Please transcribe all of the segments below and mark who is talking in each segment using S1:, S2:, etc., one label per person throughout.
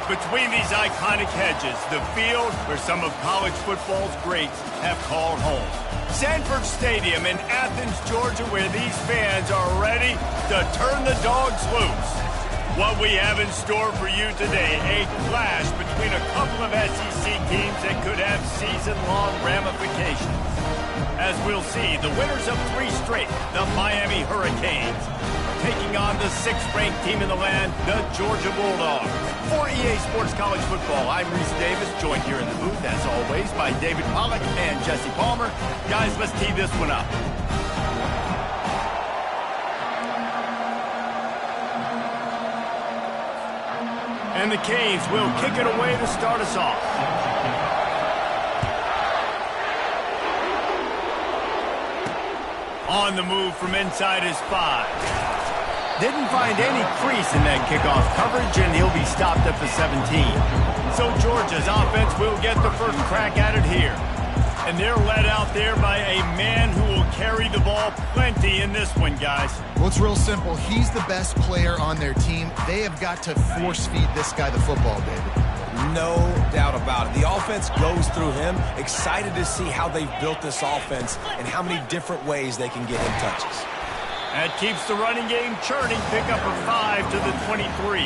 S1: Between these iconic hedges, the field where some of college football's greats have called home. Sanford Stadium in Athens, Georgia, where these fans are ready to turn the dogs loose. What we have in store for you today, a clash between a couple of SEC teams that could have season-long ramifications. As we'll see, the winners of 3 straight, the Miami Hurricanes, taking on the 6th-ranked team in the land, the Georgia Bulldogs. For EA Sports College Football, I'm Reese Davis, joined here in the booth, as always, by David Pollack and Jesse Palmer. Guys, let's tee this one up. And the Canes will kick it away to start us off. On the move from inside his 5. Didn't find any crease in that kickoff coverage, and he'll be stopped at the 17. So Georgia's offense will get the first crack at it here. And they're led out there by a man who will carry the ball plenty in this one, guys.
S2: Well, it's real simple. He's the best player on their team. They have got to force-feed this guy the football, David.
S3: No doubt about it. The offense goes through him. Excited to see how they've built this offense and how many different ways they can get him touches.
S1: That keeps the running game churning. Pick up a 5 to the 23.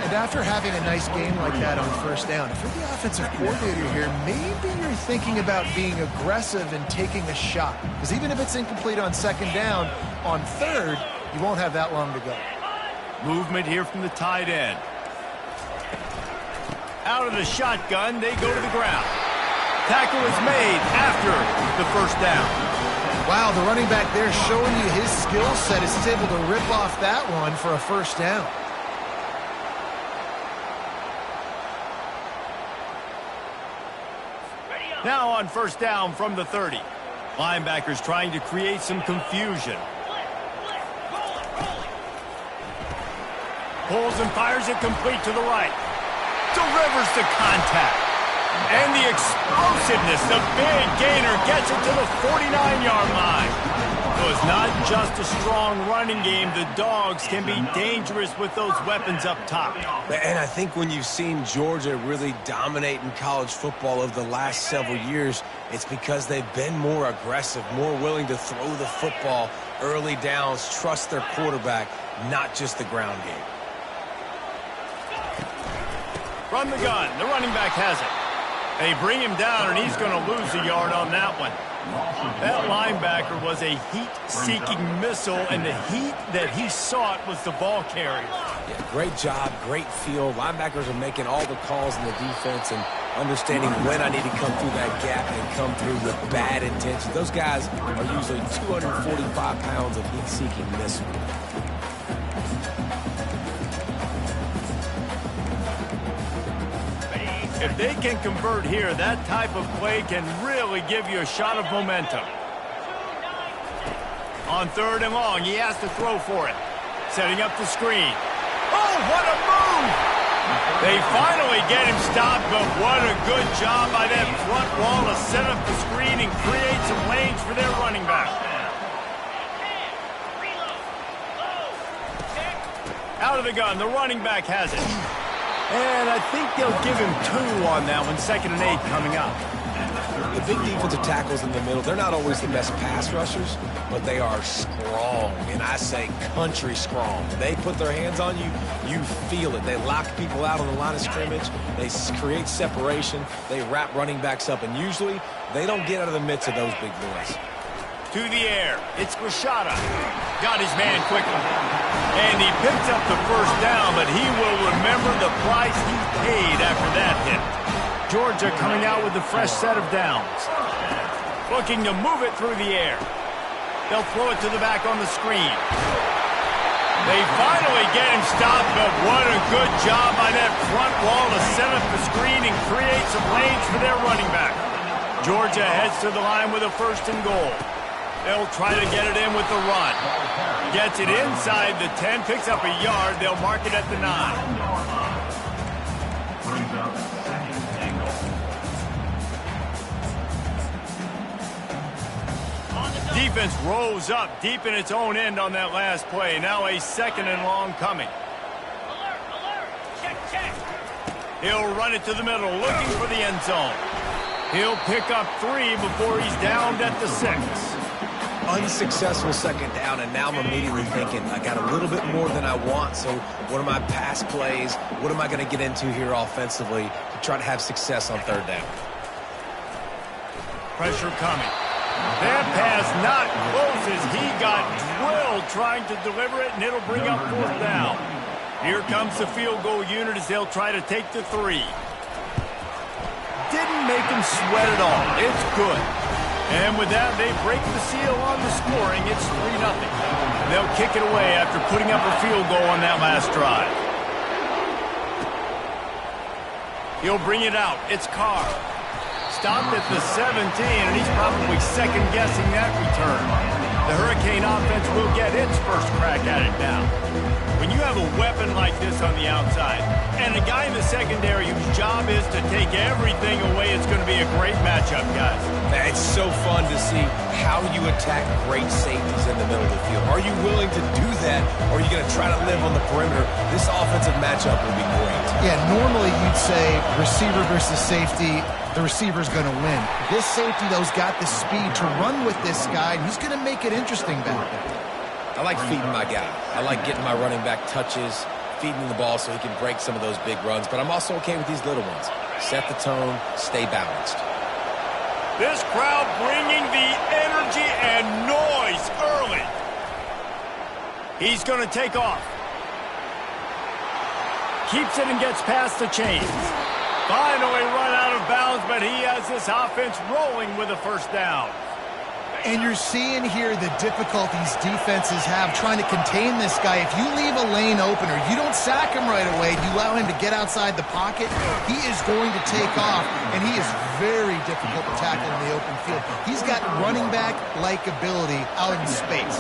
S2: And after having a nice game like that on first down, if you're the offensive coordinator here, maybe you're thinking about being aggressive and taking a shot. Because even if it's incomplete on 2nd down, on 3rd, you won't have that long to go.
S1: Movement here from the tight end. Out of the shotgun, they go to the ground. Tackle is made after the first down.
S2: Wow, the running back there showing you his skill set is able to rip off that one for a first down.
S1: Now on first down from the 30. Linebackers trying to create some confusion. Pulls and fires it complete to the right. Delivers the contact. And the explosiveness, the big gainer gets it to the 49-yard line. So it's not just a strong running game. The Dogs can be dangerous with those weapons up top.
S3: And I think when you've seen Georgia really dominate in college football over the last several years, it's because they've been more aggressive, more willing to throw the football early downs, trust their quarterback, not just the ground game.
S1: From the gun, the running back has it. They bring him down, and he's going to lose a yard on that one. That linebacker was a heat-seeking missile, and the heat that he sought was the ball carrier.
S3: Yeah, great job, great feel. Linebackers are making all the calls in the defense and understanding when I need to come through that gap and come through with bad intention. Those guys are usually 245 pounds of heat-seeking missile.
S1: If they can convert here, that type of play can really give you a shot of momentum. On 3rd and long, he has to throw for it. Setting up the screen. Oh, what a move! They finally get him stopped, but what a good job by that front wall to set up the screen and create some lanes for their running back. Out of the gun, the running back has it. And I think they'll give him 2 on that one, 2nd and 8 coming up.
S3: The big defensive tackles in the middle, they're not always the best pass rushers, but they are strong, and I say country strong. They put their hands on you, you feel it. They lock people out on the line of scrimmage. They create separation. They wrap running backs up, and usually they don't get out of the midst of those big boys.
S1: To the air, it's Rashada. Got his man quickly. And he picks up the first down, but he will remember the price he paid after that hit. Georgia coming out with a fresh set of downs. Looking to move it through the air. They'll throw it to the back on the screen. They finally get him stopped, but what a good job by that front wall to set up the screen and create some lanes for their running back. Georgia heads to the line with a 1st and goal. They'll try to get it in with the run. Gets it inside the 10, picks up a yard. They'll mark it at the 9. Defense rose up deep in its own end on that last play. Now a 2nd and long coming.
S4: Alert, alert. Check, check.
S1: He'll run it to the middle, looking for the end zone. He'll pick up 3 before he's downed at the 6.
S3: Unsuccessful second down, and now I'm immediately thinking, I got a little bit more than I want, so what are my pass plays? What am I going to get into here offensively to try to have success on third down?
S1: Pressure coming. That pass not close as he got drilled trying to deliver it, and it'll bring up 4th down. Here comes the field goal unit as they'll try to take the 3. Didn't make him sweat at all. It's good. And with that, they break the seal on the scoring. It's 3-0. They'll kick it away after putting up a field goal on that last drive. He'll bring it out. It's Carr. Stopped at the 17, and he's probably second-guessing that return. The Hurricane offense will get its first crack at it now. When you have a weapon like this on the outside, and a guy in the secondary whose job is to take everything away, it's going to be a great matchup, guys.
S3: It's so fun to see how you attack great safeties in the middle of the field. Are you willing to do that, or are you going to try to live on the perimeter? This offensive matchup will be great.
S2: Yeah, normally you'd say receiver versus safety, the receiver's going to win. This safety, though, has got the speed to run with this guy, and he's going to make it interesting back there.
S3: I like feeding my guy. I like getting my running back touches, feeding the ball so he can break some of those big runs, but I'm also okay with these little ones. Set the tone, stay balanced.
S1: This crowd bringing the energy and noise early. He's going to take off. Keeps it and gets past the chains. Finally run out of bounds, but he has this offense rolling with a first down.
S2: And you're seeing here the difficulties defenses have trying to contain this guy. If you leave a lane open or you don't sack him right away, you allow him to get outside the pocket, he is going to take off, and he is very difficult to tackle in the open field. He's got running back-like ability out in space.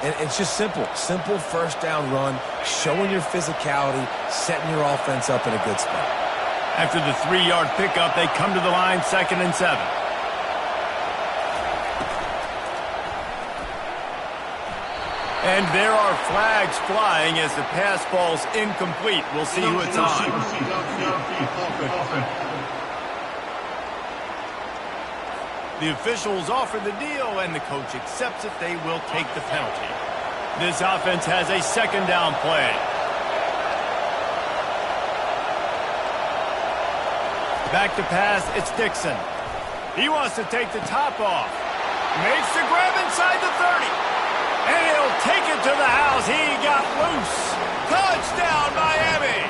S3: And it's just simple. Simple first down run, showing your physicality, setting your offense up in a good spot.
S1: After the 3-yard pickup, they come to the line 2nd and 7. And there are flags flying as the pass falls incomplete. We'll see who it's on. The officials offer the deal, and the coach accepts it. They will take the penalty. This offense has a 2nd down play. Back to pass, it's Dixon. He wants to take the top off. Makes the grab inside the 30. And he'll take it to the house. He got loose. Touchdown, Miami.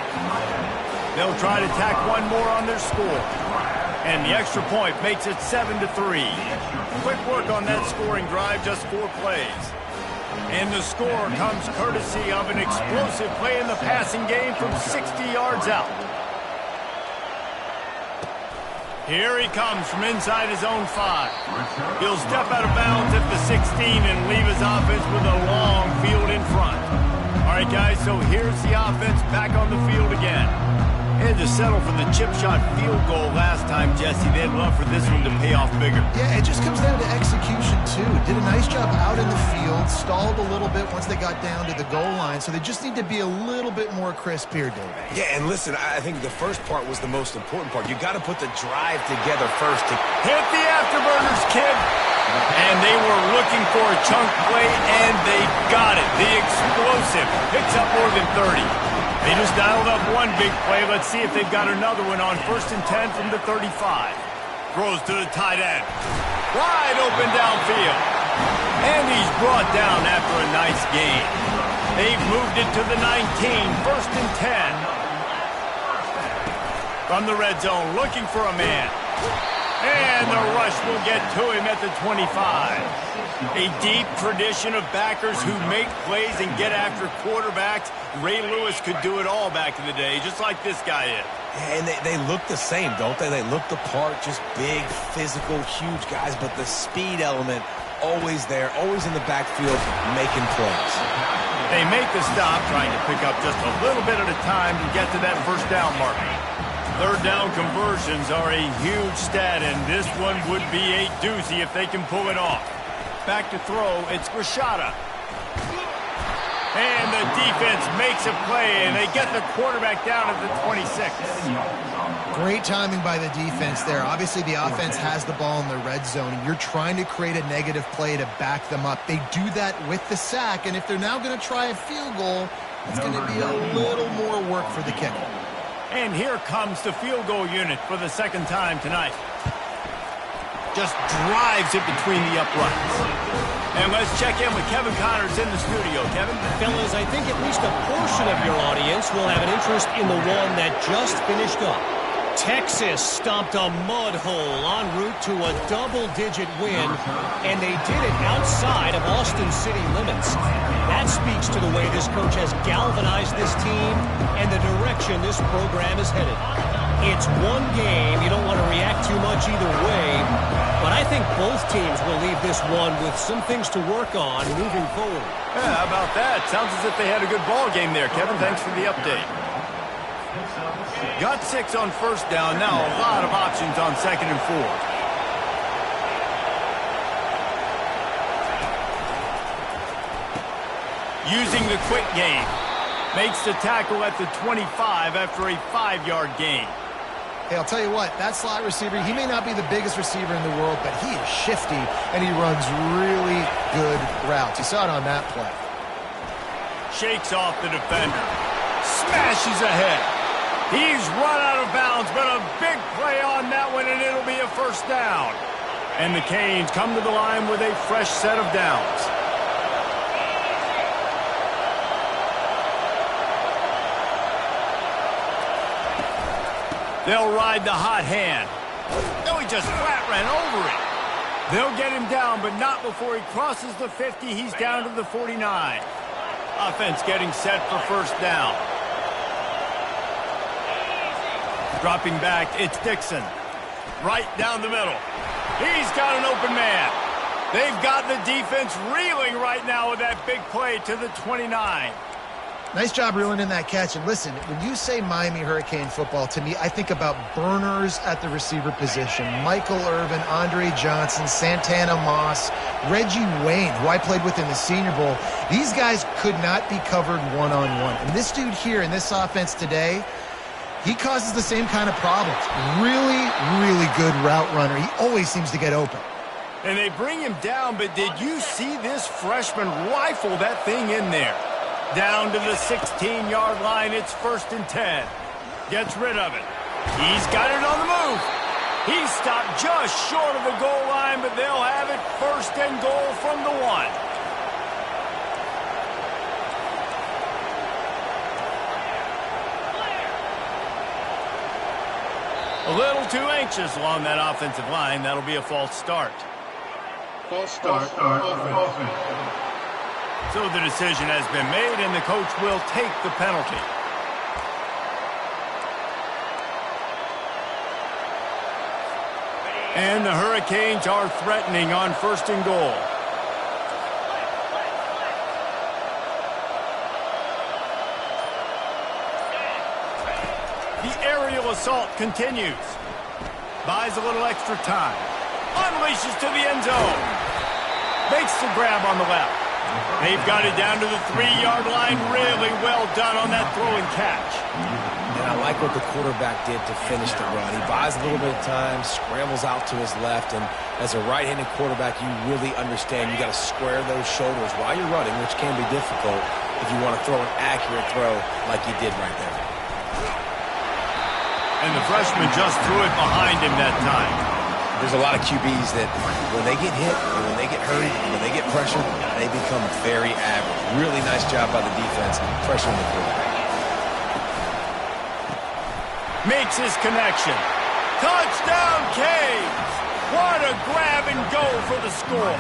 S1: They'll try to tack one more on their score. And the extra point makes it 7-3. Quick work on that scoring drive, just 4 plays. And the score comes courtesy of an explosive play in the passing game from 60 yards out. Here he comes from inside his own 5. He'll step out of bounds at the 16 and leave his offense with a long field in front. All right, guys, so here's the offense back on the field again. Had to settle for the chip shot field goal last time, Jesse. They'd love for this one to pay off bigger.
S2: Yeah, it just comes down to execution, too. Did a nice job out in the field, stalled a little bit once they got down to the goal line, so they just need to be a little bit more crisp here, David.
S3: Yeah, and listen, I think the first part was the most important part. You got to put the drive together first.
S1: Hit the afterburners, kid. And they were looking for a chunk play, and they got it. The explosive picks up more than 30. They just dialed up one big play. Let's see if they've got another one on 1st and 10 from the 35. Throws to the tight end. Wide open downfield. And he's brought down after a nice gain. They've moved it to the 19, 1st and 10. From the red zone, looking for a man. And the rush will get to him at the 25. A deep tradition of backers who make plays and get after quarterbacks. Ray Lewis could do it all back in the day, just like this guy is.
S3: Yeah, and they look the same, don't they? They look the part, just big, physical, huge guys, but the speed element always there, always in the backfield, making plays.
S1: They make the stop, trying to pick up just a little bit at a time to get to that first down mark. 3rd down conversions are a huge stat, and this one would be a doozy if they can pull it off. Back to throw, it's Rashada. And the defense makes a play, and they get the quarterback down at the 26.
S2: Great timing by the defense there. Obviously, the offense has the ball in the red zone, and you're trying to create a negative play to back them up. They do that with the sack, and if they're now going to try a field goal, it's going to be a little more work for the kicker.
S1: And here comes the field goal unit for the second time tonight. Just drives it between the uprights. And let's check in with Kevin Connors in the studio. Kevin?
S4: Fellas, I think at least a portion of your audience will have an interest in the one that just finished up. Texas stomped a mud hole en route to a double-digit win, and they did it outside of Austin city limits. That speaks to the way this coach has galvanized this team and the direction this program is headed. It's one game. You don't want to react too much either way, but I think both teams will leave this one with some things to work on moving forward.
S1: Yeah, how about that? Sounds as if they had a good ball game there, Kevin. Thanks for the update. Got 6 on first down. Now a lot of options on 2nd and 4. Using the quick game. Makes the tackle at the 25 after a 5-yard gain.
S2: Hey, I'll tell you what, that slot receiver, he may not be the biggest receiver in the world, but he is shifty, and he runs really good routes. You saw it on that play.
S1: Shakes off the defender. Smashes ahead. He's run out of bounds, but a big play on that one, and it'll be a first down. And the Canes come to the line with a fresh set of downs. They'll ride the hot hand. No, he just flat ran over it. They'll get him down, but not before he crosses the 50. He's down to the 49. Offense getting set for first down. Dropping back, it's Dixon. Right down the middle. He's got an open man. They've got the defense reeling right now with that big play to the 29.
S2: Nice job reeling in that catch. And listen, when you say Miami Hurricane football, to me, I think about burners at the receiver position. Michael Irvin, Andre Johnson, Santana Moss, Reggie Wayne, who I played with in the Senior Bowl. These guys could not be covered one-on-one. And this dude here in this offense today, he causes the same kind of problems. Really, really good route runner. He always seems to get open.
S1: And they bring him down, but did you see this freshman rifle that thing in there? Down to the 16-yard line, it's 1st and 10. Gets rid of it. He's got it on the move. He stopped just short of the goal line, but they'll have it 1st and goal from the 1. A little too anxious along that offensive line. That'll be a false start.
S5: False start. Offense.
S1: So the decision has been made, and the coach will take the penalty. And the Hurricanes are threatening on 1st and goal. The aerial assault continues. Buys a little extra time. Unleashes to the end zone. Makes the grab on the left. They've got it down to the 3-yard line. Really well done on that throw and catch.
S3: And I like what the quarterback did to finish the run. He buys a little bit of time, scrambles out to his left, and as a right-handed quarterback, you really understand you got to square those shoulders while you're running, which can be difficult if you want to throw an accurate throw like he did right there.
S1: And the freshman just threw it behind him that time.
S3: There's a lot of QBs that when they get hit, and when they get hurried, when they get pressured, they become very average. Really nice job by the defense, pressuring the quarterback.
S1: Makes his connection. Touchdown, Canes! What a grab and go for the score.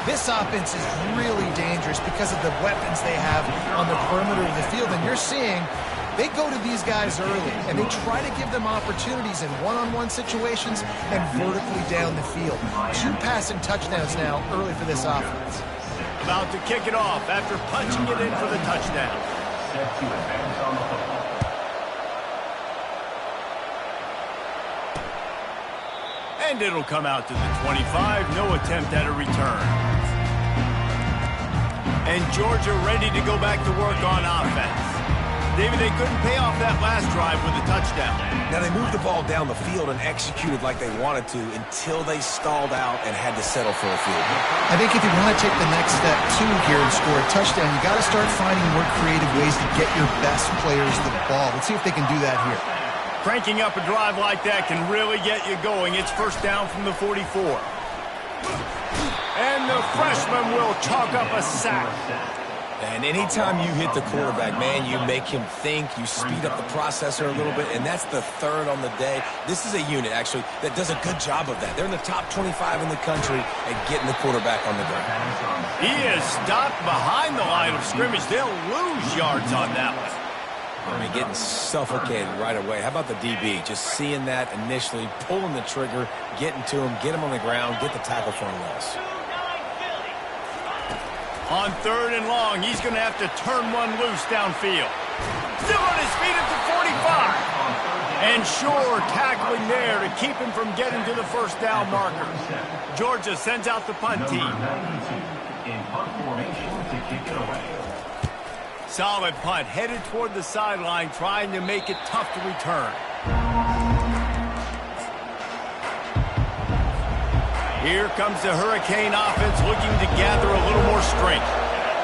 S2: This offense is really dangerous because of the weapons they have on the perimeter of the field. And you're seeing they go to these guys early, and they try to give them opportunities in one-on-one situations and vertically down the field. 2 passing touchdowns now early for this offense.
S1: About to kick it off after punching it in for the touchdown. And it'll come out to the 25. No attempt at a return. And Georgia ready to go back to work on offense. David, they couldn't pay off that last drive with a touchdown.
S3: Now, they moved the ball down the field and executed like they wanted to until they stalled out and had to settle for a field goal.
S2: I think if you want to take the next step, too, here and score a touchdown, you got to start finding more creative ways to get your best players the ball. Let's see if they can do that here.
S1: Cranking up a drive like that can really get you going. It's first down from the 44. And the freshman will chalk up a sack.
S3: And anytime you hit the quarterback, man, you make him think, you speed up the processor a little bit, and that's the third on the day. This is a unit, actually, that does a good job of that. They're in the top 25 in the country at getting the quarterback on the ground.
S1: He is stopped behind the line of scrimmage. They'll lose yards on that one.
S3: I mean, getting suffocated right away. How about the DB? Just seeing that initially, pulling the trigger, getting to him, get him on the ground, get the tackle for a loss.
S1: On third and long, he's going to have to turn one loose downfield. Still on his feet at the 45. And sure, tackling there to keep him from getting to the first down marker. Georgia sends out the punt team.
S5: In punt formation to kick it away.
S1: Solid punt, headed toward the sideline, trying to make it tough to return. Here comes the Hurricane offense looking to gather a little more strength.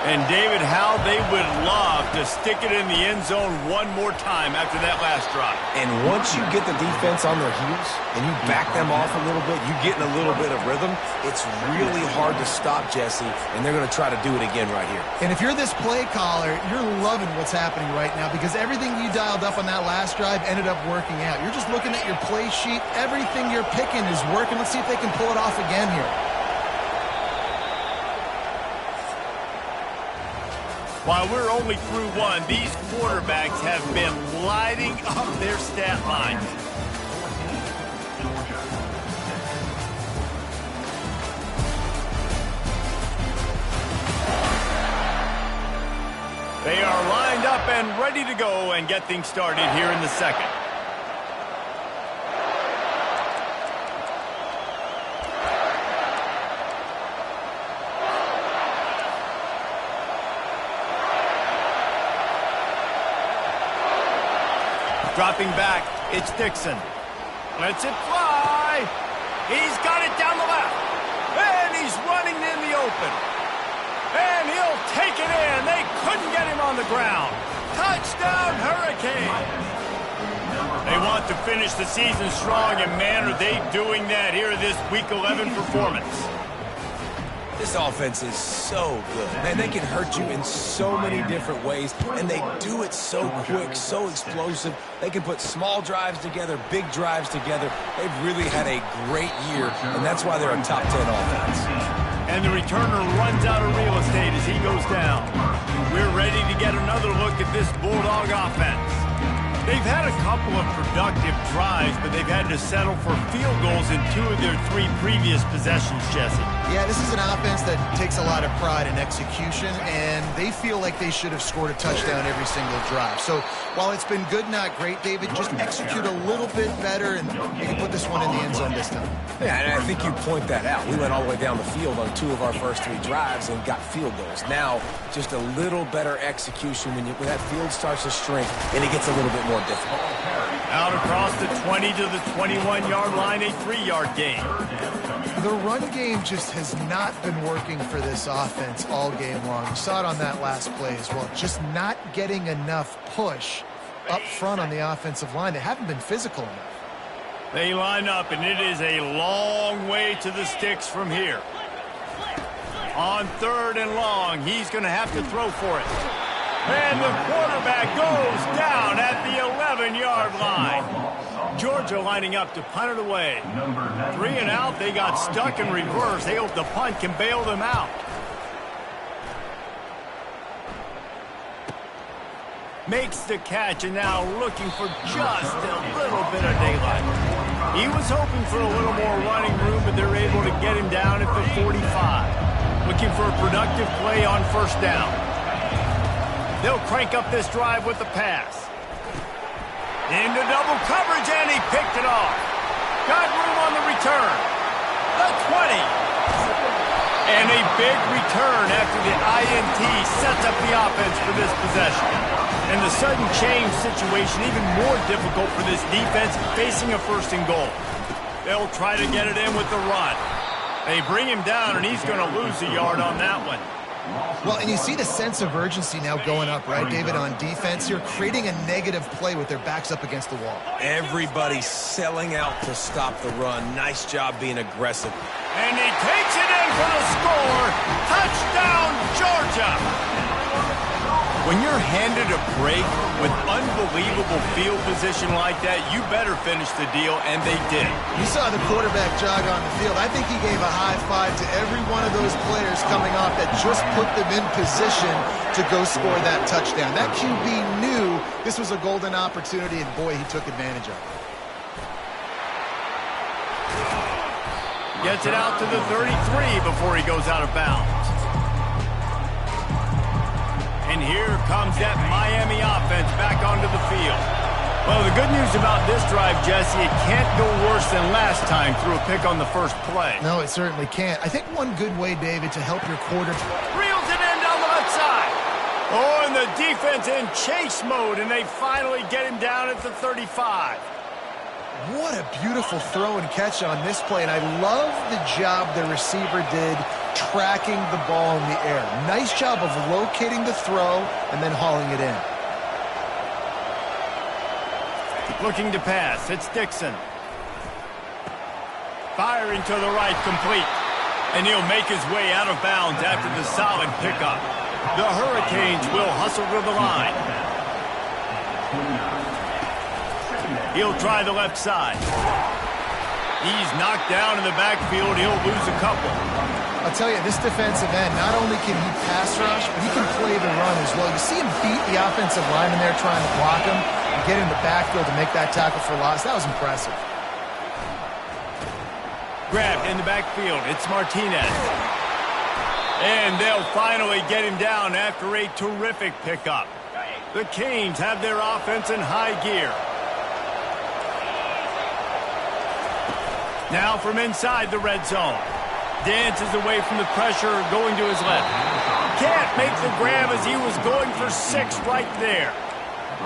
S1: And David, how they would love to stick it in the end zone one more time after that last drive.
S3: And once you get the defense on their heels and you back them off a little bit, you get in a little bit of rhythm, it's really hard to stop, Jesse, and they're going to try to do it again right here.
S2: And if you're this play caller, you're loving what's happening right now because everything you dialed up on that last drive ended up working out. You're just looking at your play sheet. Everything you're picking is working. Let's see if they can pull it off again here.
S1: While we're only through one, these quarterbacks have been lighting up their stat lines. They are lined up and ready to go and get things started here in the second. Dropping back, it's Dixon. Lets it fly. He's got it down the left. And he's running in the open. And he'll take it in. They couldn't get him on the ground. Touchdown, Hurricane. They want to finish the season strong, and man, are they doing that here in this Week 11 performance.
S3: This offense is so good. Man, they can hurt you in so many different ways, and they do it so quick, so explosive. They can put small drives together, big drives together. They've really had a great year, and that's why they're a top 10 offense.
S1: And the returner runs out of real estate as he goes down. We're ready to get another look at this Bulldog offense. They've had a couple of productive drives, but they've had to settle for field goals in 2 of their 3 previous possessions, Jesse.
S2: Yeah, this is an offense that takes a lot of pride in execution, and they feel like they should have scored a touchdown every single drive. So while it's been good, not great, David, just execute a little bit better, and you can put this one in the end zone this time.
S3: Yeah, and I think you point that out. We went all the way down the field on 2 of our first 3 drives and got field goals. Now, just a little better execution when that field starts to shrink, and it gets a little bit more difficult.
S1: Out across the 20 to the 21-yard line, a 3-yard gain.
S2: The run game just has not been working for this offense all game long. You saw it on that last play as well. Just not getting enough push up front on the offensive line. They haven't been physical enough.
S1: They line up, and it is a long way to the sticks from here. On third and long, he's going to have to throw for it. And the quarterback goes down at the 11-yard line. Georgia lining up to punt it away. 3 and out, they got stuck in reverse. They hope the punt can bail them out. Makes the catch, and now looking for just a little bit of daylight. He was hoping for a little more running room, but they're able to get him down at the 45. Looking for a productive play on first down. They'll crank up this drive with the pass. Into double coverage, and he picked it off. Got room on the return. The 20. And a big return after the INT sets up the offense for this possession. And the sudden change situation even more difficult for this defense facing a first and goal. They'll try to get it in with the run. They bring him down, and he's going to lose a yard on that one.
S2: Well, and you see the sense of urgency now going up, right, David, on defense here, creating a negative play with their backs up against the wall.
S3: Everybody's selling out to stop the run. Nice job being aggressive.
S1: And he takes it in for the score. Touchdown, Georgia! When you're handed a break with unbelievable field position like that, you better finish the deal, and they did.
S2: You saw the quarterback jog on the field. I think he gave a high five to every one of those players coming off that just put them in position to go score that touchdown. That QB knew this was a golden opportunity, and boy, he took advantage of it.
S1: Gets it out to the 33 before he goes out of bounds. And here comes that Miami offense back onto the field. Well, the good news about this drive, Jesse, it can't go worse than last time through a pick on the first play.
S2: No, it certainly can't. I think one good way, David, to help your quarterback.
S1: Reels it in down the left side. Oh, and the defense in chase mode, and they finally get him down at the 35.
S2: What a beautiful throw and catch on this play, and I love the job the receiver did tracking the ball in the air. Nice job of locating the throw and then hauling it in.
S1: Looking to pass, it's Dixon. Firing to the right, complete. And he'll make his way out of bounds after the solid pickup. The Hurricanes will hustle to the line. He'll try the left side. He's knocked down in the backfield. He'll lose a couple.
S2: I'll tell you, this defensive end, not only can he pass rush, but he can play the run as well. You see him beat the offensive lineman there trying to block him and get in the backfield to make that tackle for loss. That was impressive.
S1: Grabbed in the backfield. It's Martinez. And they'll finally get him down after a terrific pickup. The Canes have their offense in high gear. Now from inside the red zone. Dances away from the pressure, going to his left. Can't make the grab as he was going for 6 right there.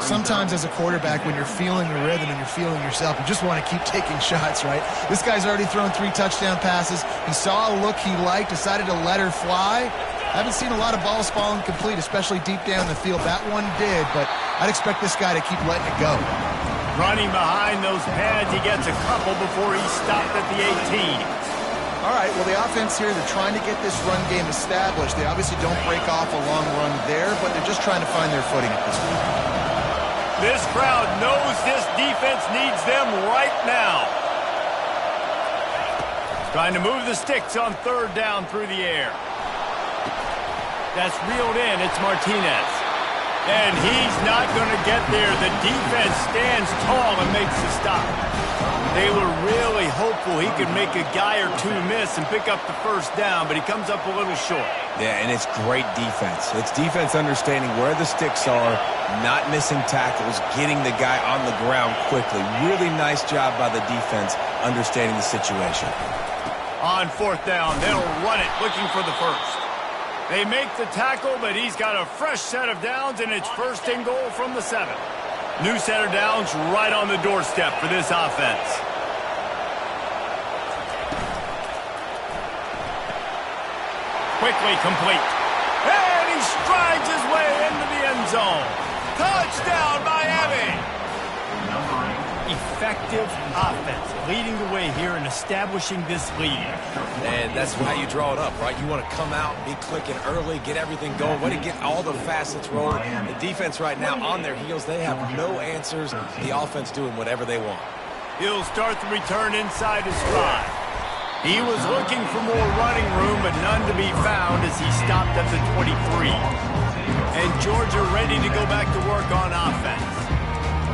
S2: Sometimes as a quarterback, when you're feeling the rhythm and you're feeling yourself, you just want to keep taking shots, right? This guy's already thrown 3 touchdown passes. He saw a look he liked, decided to let her fly. I haven't seen a lot of balls falling complete, especially deep down the field. That one did, but I'd expect this guy to keep letting it go.
S1: Running behind those pads, he gets a couple before he stopped at the 18.
S2: All right, well, the offense here, they're trying to get this run game established. They obviously don't break off a long run there, but they're just trying to find their footing at this point.
S1: This crowd knows this defense needs them right now. Trying to move the sticks on 3rd down through the air. That's reeled in. It's Martinez. And he's not going to get there. The defense stands tall and makes the stop. They were really hopeful he could make a guy or two miss and pick up the 1st down, but he comes up a little short.
S3: Yeah, and it's great defense. It's defense understanding where the sticks are, not missing tackles, getting the guy on the ground quickly. Really nice job by the defense understanding the situation.
S1: On 4th down, they'll run it, looking for the 1st. They make the tackle, but he's got a fresh set of downs, and it's 1st and goal from the 7. New set of downs right on the doorstep for this offense. Quickly complete. And he strides his way into the end zone. Touchdown, Miami! Effective offense, leading the way here and establishing this lead.
S3: And that's how you draw it up, right? You want to come out, be clicking early, get everything going, want to get all the facets rolling. The defense right now on their heels, they have no answers. The offense doing whatever they want.
S1: He'll start the return inside his stride. He was looking for more running room, but none to be found as he stopped at the 23. And Georgia ready to go back to work on offense.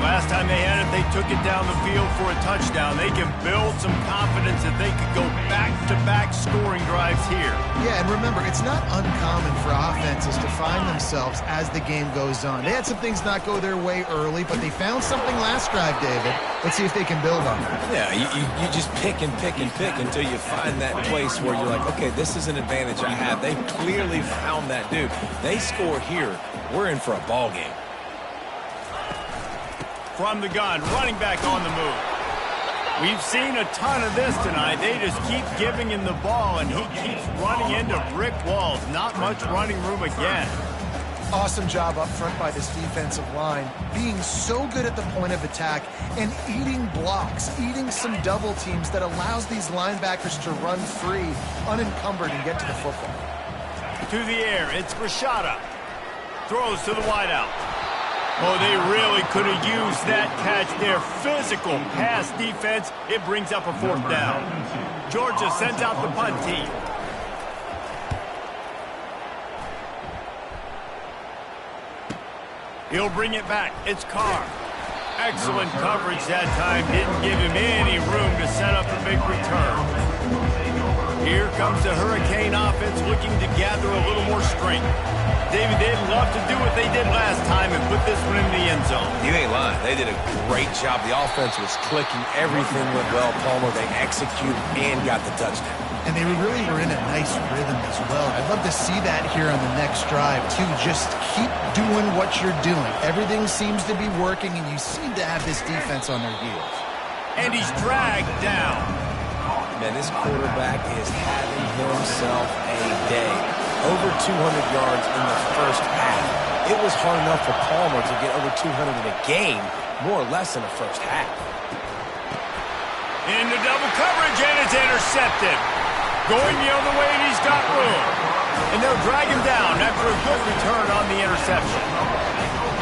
S1: Last time they had it, they took it down the field for a touchdown. They can build some confidence that they could go back-to-back scoring drives here.
S2: Yeah, and remember, it's not uncommon for offenses to find themselves as the game goes on. They had some things not go their way early, but they found something last drive, David. Let's see if they can build on that.
S3: Yeah, you just pick and pick and pick until you find that place where you're like, okay, this is an advantage I have. They clearly found that dude. They score here, we're in for a ball game.
S1: From the gun, running back on the move. We've seen a ton of this tonight. They just keep giving him the ball, and he keeps running into brick walls. Not much running room again.
S2: Awesome job up front by this defensive line, being so good at the point of attack and eating blocks, eating some double teams that allows these linebackers to run free, unencumbered, and get to the football.
S1: To the air, it's Rashada. Throws to the wideout. Oh, they really could have used that catch there. Physical pass defense. It brings up a 4th down. Georgia sends out the punt team. He'll bring it back. It's Carr. Excellent coverage that time. Didn't give him any room to set up a big return. Here comes the Hurricane offense looking to gather a little more strength. David, they'd love to do what they did last time and put this one in the end zone.
S3: You ain't lying. They did a great job. The offense was clicking. Everything went well. Palmer, they executed and got the touchdown.
S2: And they really were in a nice rhythm as well. I'd love to see that here on the next drive, too. Just keep doing what you're doing. Everything seems to be working, and you seem to have this defense on their heels.
S1: And he's dragged down.
S3: Man, this quarterback is having himself a day. Over 200 yards in the first half. It was hard enough for Palmer to get over 200 in a game, more or less in the first half.
S1: Into double coverage, and it's intercepted. Going the other way, and he's got room. And they'll drag him down after a good return on the interception.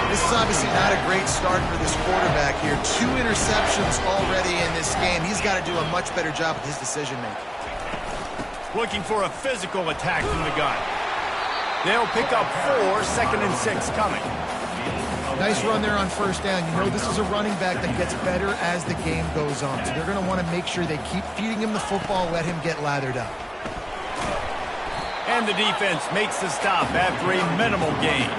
S2: This is obviously not a great start for this quarterback here. 2 interceptions already in this game. He's got to do a much better job with his decision-making.
S1: Looking for a physical attack from the gun. They'll pick up 4, 2nd and 6 coming.
S2: Nice run there on 1st down. You know this is a running back that gets better as the game goes on. So they're going to want to make sure they keep feeding him the football, let him get lathered up.
S1: And the defense makes the stop after a minimal gain.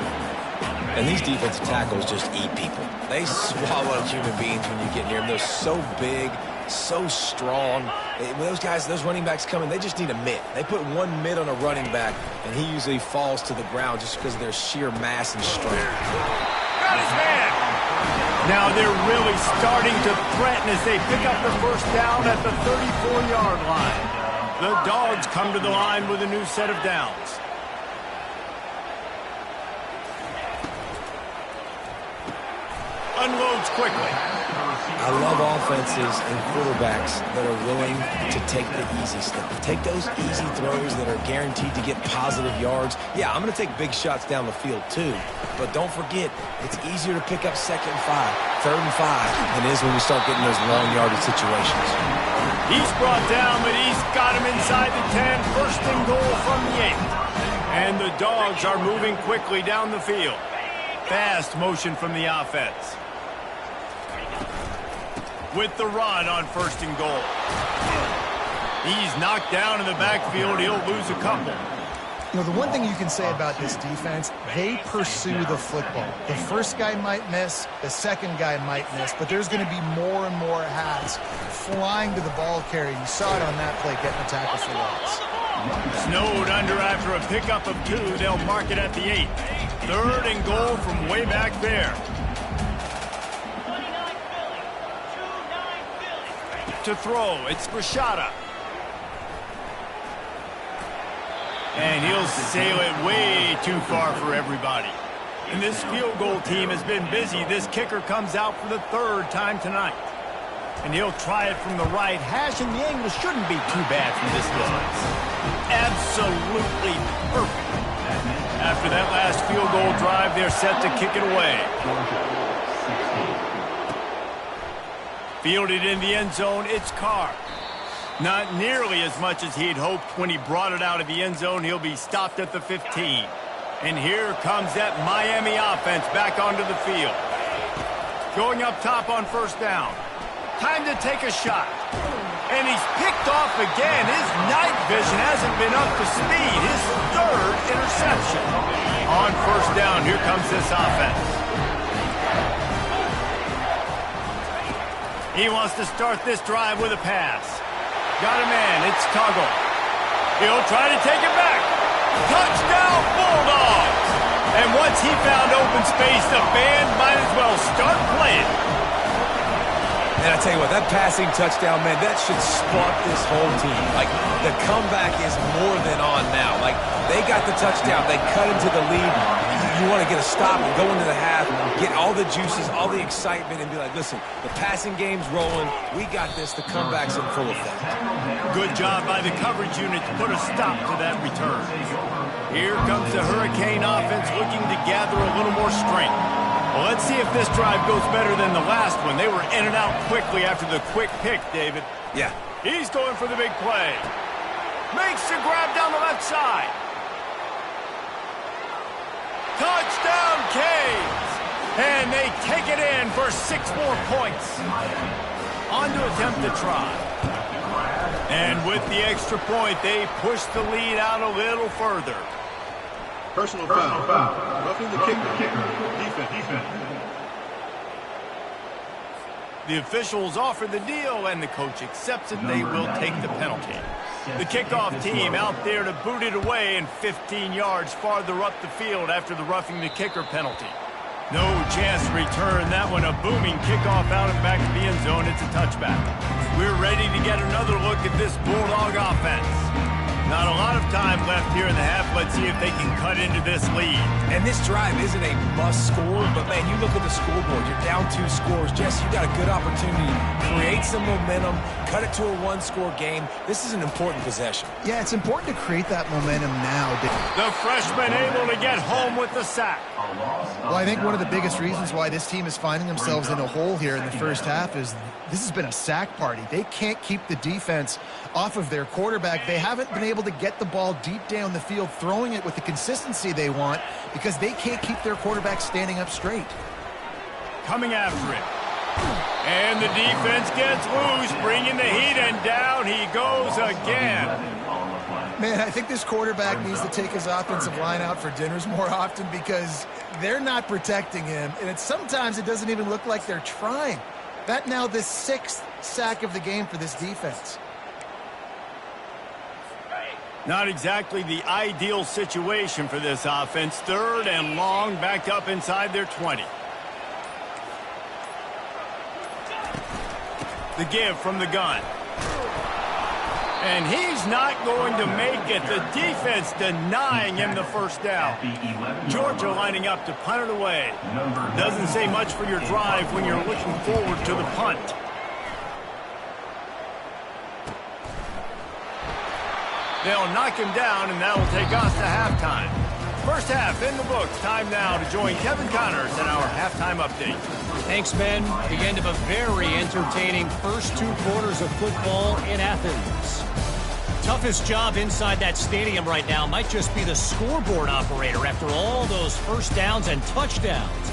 S3: And these defensive tackles just eat people. They swallow human beings when you get near them. They're so big, so strong. When those guys, those running backs come in, they just need a mitt. They put one mitt on a running back, and he usually falls to the ground just because of their sheer mass and strength.
S1: Got his man. Now they're really starting to threaten as they pick up the 1st down at the 34-yard line. The Dogs come to the line with a new set of downs. Unloads quickly.
S3: I love offenses and quarterbacks that are willing to take the easy stuff. Take those easy throws that are guaranteed to get positive yards. Yeah, I'm going to take big shots down the field too. But don't forget, it's easier to pick up 2nd and 5, 3rd and 5 than it is when you start getting those long yardage situations.
S1: He's brought down, but he's got him inside the 10. 1st and goal from the 8. And the Dogs are moving quickly down the field. Fast motion from the offense. With the run on 1st and goal. He's knocked down in the backfield. He'll lose a couple.
S2: You know, the one thing you can say about this defense, they pursue the football. The 1st guy might miss, the 2nd guy might miss, but there's going to be more and more hats flying to the ball carrier. You saw it on that play, getting a tackle for loss.
S1: Snowed under after a pickup of 2. They'll mark it at the 8. 3rd and goal from way back there. To throw, it's Rashada. And he'll sail it way too far for everybody. And this field goal team has been busy. This kicker comes out for the 3rd time tonight. And he'll try it from the right hash, and the angle shouldn't be too bad from this distance. Absolutely perfect. After that last field goal drive, they're set to kick it away. Fielded in the end zone, it's Carr. Not nearly as much as he'd hoped when he brought it out of the end zone. He'll be stopped at the 15. And here comes that Miami offense back onto the field. Going up top on first down. Time to take a shot. And he's picked off again. His night vision hasn't been up to speed. His third interception. On first down, here comes this offense. He wants to start this drive with a pass. Got a man. It's Tuggle. He'll try to take it back. Touchdown, Bulldogs! And once he found open space, the band might as well start playing.
S3: And I tell you what, that passing touchdown, man, that should spark this whole team. Like, the comeback is more than on now. Like, they got the touchdown. They cut into the lead. You want to get a stop and go into the half, get all the juices, all the excitement, and be like, listen, the passing game's rolling. We got this. The comeback's in full effect.
S1: Good job by the coverage unit to put a stop to that return. Here comes the Hurricane offense looking to gather a little more strength. Well, let's see if this drive goes better than the last one. They were in and out quickly after the quick pick, David.
S3: Yeah.
S1: He's going for the big play. Makes the grab down the left side. Touchdown, Canes! And they take it in for 6 more points. On to attempt the try. And with the extra point, they push the lead out a little further.
S6: Personal foul. Roughing the kicker. Defense.
S1: The officials offer the deal, and the coach accepts it. They will take the penalty. The kickoff team out there to boot it away and 15 yards farther up the field after the roughing the kicker penalty. No chance to return that one. A booming kickoff out and back to the end zone. It's a touchback. We're ready to get another look at this Bulldog offense. Not a lot of time left here in the half. Let's see if they can cut into this lead.
S3: And this drive isn't a must score, but, man, you look at the scoreboard. You're down 2 scores. Jesse, you got a good opportunity to create some momentum, cut it to a 1-score game. This is an important possession.
S2: Yeah, it's important to create that momentum now.
S1: The freshman able to get home with the sack.
S2: Well, I think one of the biggest reasons why this team is finding themselves in a hole here in the first half is this has been a sack party. They can't keep the defense off of their quarterback. They haven't been able to get the ball deep down the field, throwing it with the consistency they want because they can't keep their quarterback standing up straight.
S1: Coming after it. And the defense gets loose, bringing the heat, and down he goes again.
S2: Man, I think this quarterback needs to take his offensive line out for dinners more often because they're not protecting him, and sometimes it doesn't even look like they're trying. That now the 6th sack of the game for this defense.
S1: Not exactly the ideal situation for this offense. 3rd and long, backed up inside their 20. The give from the gun. And he's not going to make it. The defense denying him the first down. Georgia lining up to punt it away. Doesn't say much for your drive when you're looking forward to the punt. They'll knock him down, and that'll take us to halftime. First half in the books. Time now to join Kevin Connors in our halftime update.
S4: Thanks, Ben. The end of a very entertaining first 2 quarters of football in Athens. Toughest job inside that stadium right now might just be the scoreboard operator after all those first downs and touchdowns.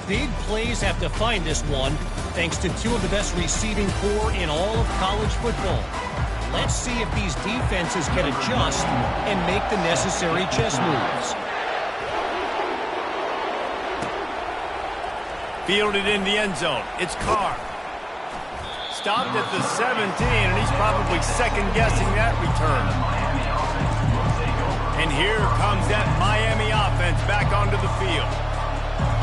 S4: Big plays have to find this one, thanks to 2 of the best receiving corps in all of college football. Let's see if these defenses can adjust and make the necessary chess moves.
S1: Fielded in the end zone. It's Carr. Stopped at the 17, and he's probably second-guessing that return. And here comes that Miami offense back onto the field.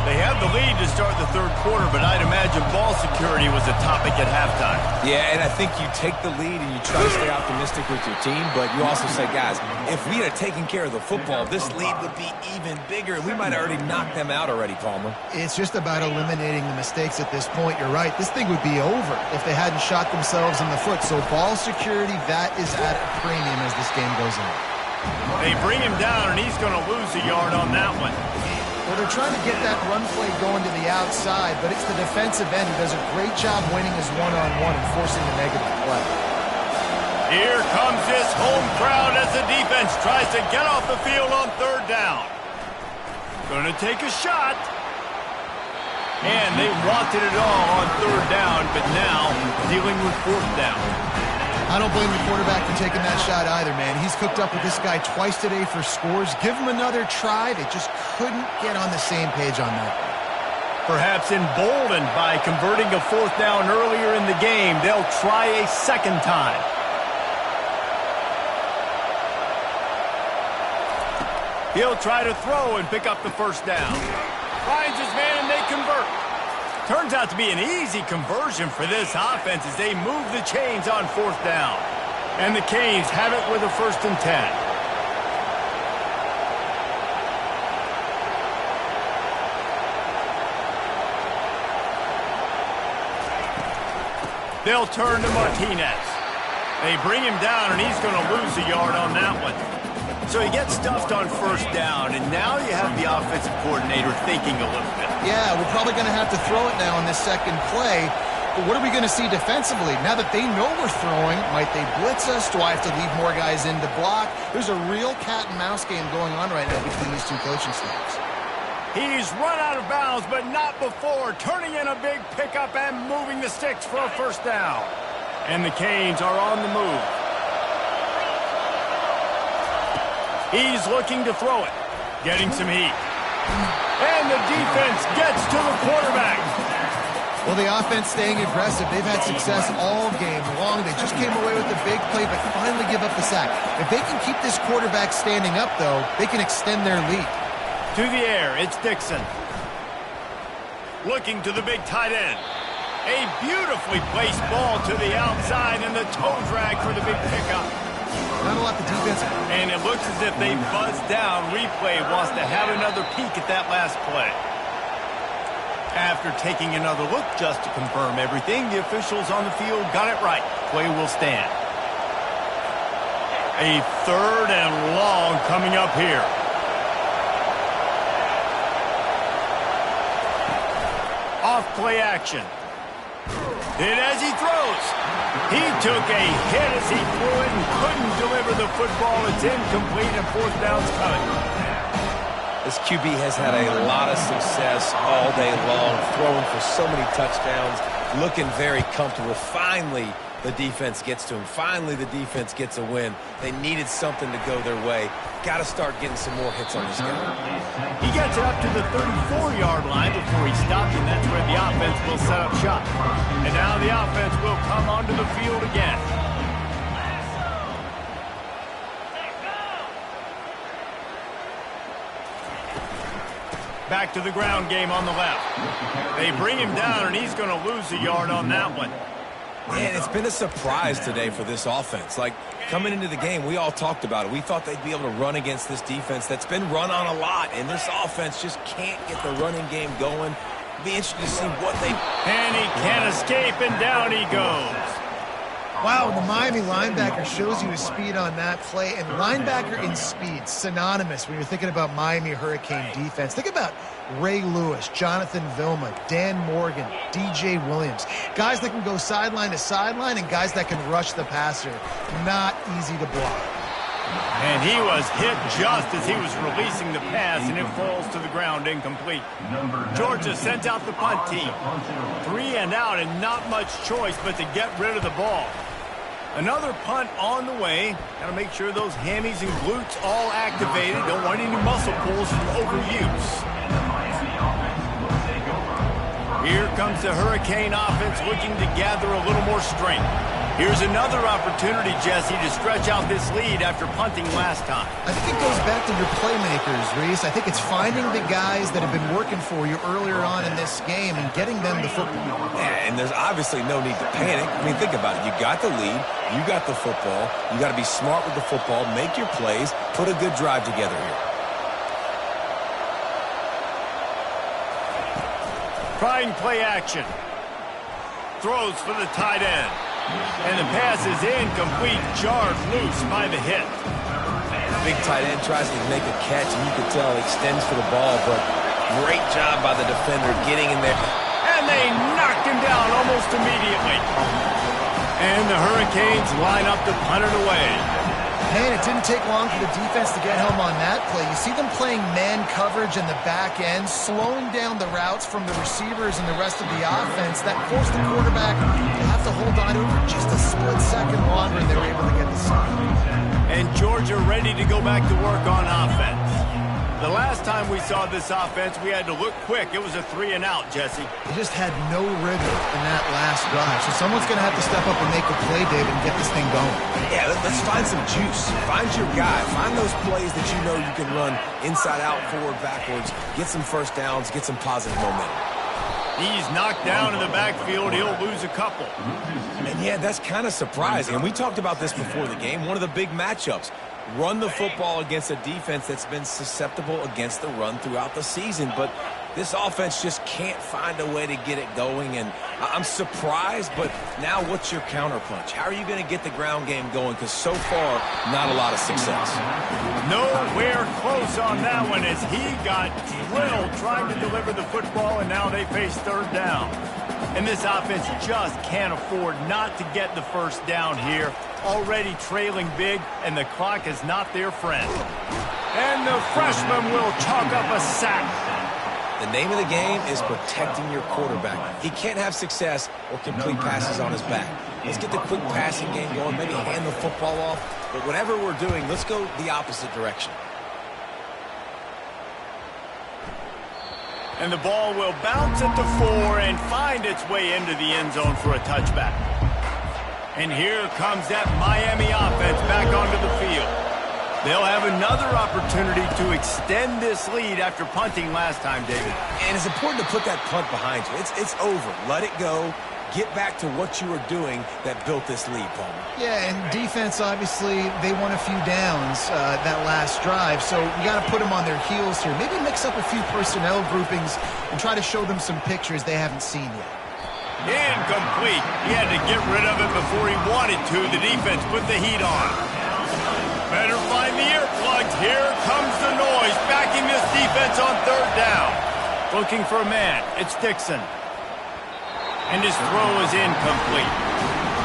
S1: They have the lead to start the 3rd quarter, but I'd imagine ball security was a topic at halftime.
S3: Yeah, and I think you take the lead and you try to stay optimistic with your team, but you also say, guys, if we had taken care of the football, this lead would be even bigger, and we might have already knocked them out already, Palmer.
S2: It's just about eliminating the mistakes at this point. You're right. This thing would be over if they hadn't shot themselves in the foot. So ball security, that is at a premium as this game goes on.
S1: They bring him down, and he's going to lose a yard on that one.
S2: Well, they're trying to get that run play going to the outside, but it's the defensive end who does a great job winning his one-on-one and forcing the negative play.
S1: Here comes this home crowd as the defense tries to get off the field on 3rd down. Going to take a shot. And they wanted it all on third down, but now dealing with fourth down.
S2: I don't blame the quarterback for taking that shot either, man. He's cooked up with this guy twice today for scores. Give him another try. They just couldn't get on the same page on that.
S1: Perhaps emboldened by converting a fourth down earlier in the game, they'll try a second time. He'll try to throw and pick up the first down. Finds his man and they convert. Turns out to be an easy conversion for this offense as they move the chains on fourth down. And the Canes have it with a 1st and 10. They'll turn to Martinez. They bring him down, and he's going to lose a yard on that one. So he gets stuffed on first down, and now you have the offensive coordinator thinking a little bit.
S2: Yeah, we're probably going to have to throw it now on this second play. But what are we going to see defensively? Now that they know we're throwing, might they blitz us? Do I have to leave more guys in to block? There's a real cat and mouse game going on right now between these two coaching staffs.
S1: He's run out of bounds, but not before, turning in a big pickup and moving the sticks for a first down. And the Canes are on the move. He's looking to throw it, getting some heat. And the defense gets to the quarterback.
S2: Well, the offense staying aggressive. They've had success all game long. They just came away with a big play, but finally give up the sack. If they can keep this quarterback standing up, though, they can extend their lead.
S1: To the air, it's Dixon. Looking to the big tight end. A beautifully placed ball to the outside and the toe drag for the big pickup.
S2: Not a lot the defense.
S1: And it looks as if they buzzed down. Replay wants to have another peek at that last play. After taking another look just to confirm everything, the officials on the field got it right. Play will stand. A 3rd and long coming up here. Off play action. And as he throws, he took a hit as he threw it and couldn't deliver the football. It's incomplete and fourth down's coming.
S3: This QB has had a lot of success all day long, throwing for so many touchdowns, looking very comfortable. Finally, the defense gets to him. Finally, the defense gets a win. They needed something to go their way. Got to start getting some more hits on this guy.
S1: He gets it up to the 34-yard line before he stopped, and that's where the offense will set up shop. And now the offense will come onto the field again. Back to the ground game on the left. They bring him down, and he's going to lose a yard on that one.
S3: Man, it's been a surprise today for this offense. Like, coming into the game, we all talked about it. We thought they'd be able to run against this defense that's been run on a lot, and this offense just can't get the running game going. Be interested to see what they...
S1: And he can't escape, and down he goes.
S2: Wow, the Miami linebacker shows you his speed on that play, and linebacker in speed, synonymous when you're thinking about Miami Hurricane defense. Think about Ray Lewis, Jonathan Vilma, Dan Morgan, DJ Williams. Guys that can go sideline to sideline and guys that can rush the passer. Not easy to block.
S1: And he was hit just as he was releasing the pass, and it falls to the ground incomplete. Georgia sent out the punt team. 3 and out, and not much choice but to get rid of the ball. Another punt on the way. Got to make sure those hammies and glutes all activated. Don't want any muscle pulls from overuse. Here comes the Hurricane offense looking to gather a little more strength. Here's another opportunity, Jesse, to stretch out this lead after punting last time.
S2: I think it goes back to your playmakers, Reese. I think it's finding the guys that have been working for you earlier on in this game and getting them the football.
S3: Yeah, and there's obviously no need to panic. I mean, think about it. You got the lead. You got the football. You got to be smart with the football, make your plays, put a good drive together here.
S1: Trying play action. Throws for the tight end. And the pass is incomplete, jarred loose by the hit.
S3: Big tight end tries to make a catch, and you can tell he extends for the ball, but great job by the defender getting in there.
S1: And they knocked him down almost immediately. And the Hurricanes line up to punt it away.
S2: Man, it didn't take long for the defense to get home on that play. You see them playing man coverage in the back end, slowing down the routes from the receivers and the rest of the offense. That forced the quarterback to have to hold on to it for just a split second longer, and they were able to get the stop.
S1: And Georgia ready to go back to work on offense. The last time we saw this offense, we had to look quick. It was a 3-and-out, Jesse.
S2: They just had no rigor in that last drive. So someone's going to have to step up and make a play, David, and get this thing going.
S3: Yeah, let's find some juice. Find your guy. Find those plays that you know you can run inside out, forward, backwards. Get some first downs. Get some positive momentum.
S1: He's knocked down in the backfield. He'll lose a couple.
S3: And yeah, that's kind of surprising. And we talked about this before the game. One of the big matchups. Run the football against a defense that's been susceptible against the run throughout the season. But this offense just can't find a way to get it going. And I'm surprised, but now what's your counterpunch? How are you going to get the ground game going? Because so far, not a lot of success.
S1: Nowhere close on that one as he got drilled trying to deliver the football, and now they face third down. And this offense just can't afford not to get the first down here. Already trailing big, and the clock is not their friend. And the freshman will chalk up a sack.
S3: The name of the game is protecting your quarterback. He can't have success or complete passes on his back. Let's get the quick passing game going, maybe hand the football off. But whatever we're doing, let's go the opposite direction.
S1: And the ball will bounce at the 4 and find its way into the end zone for a touchback. And here comes that Miami offense back onto the field. They'll have another opportunity to extend this lead after punting last time, David.
S3: And it's important to put that punt behind you. It's over. Let it go. Get back to what you were doing that built this lead, Palmer.
S2: Yeah, and defense, obviously, they won a few downs that last drive, so you got to put them on their heels here. Maybe mix up a few personnel groupings and try to show them some pictures they haven't seen yet.
S1: Incomplete. He had to get rid of it before he wanted to. The defense put the heat on. Better find the earplugs. Here comes the noise, backing this defense on third down. Looking for a man. It's Dixon. And his throw is incomplete.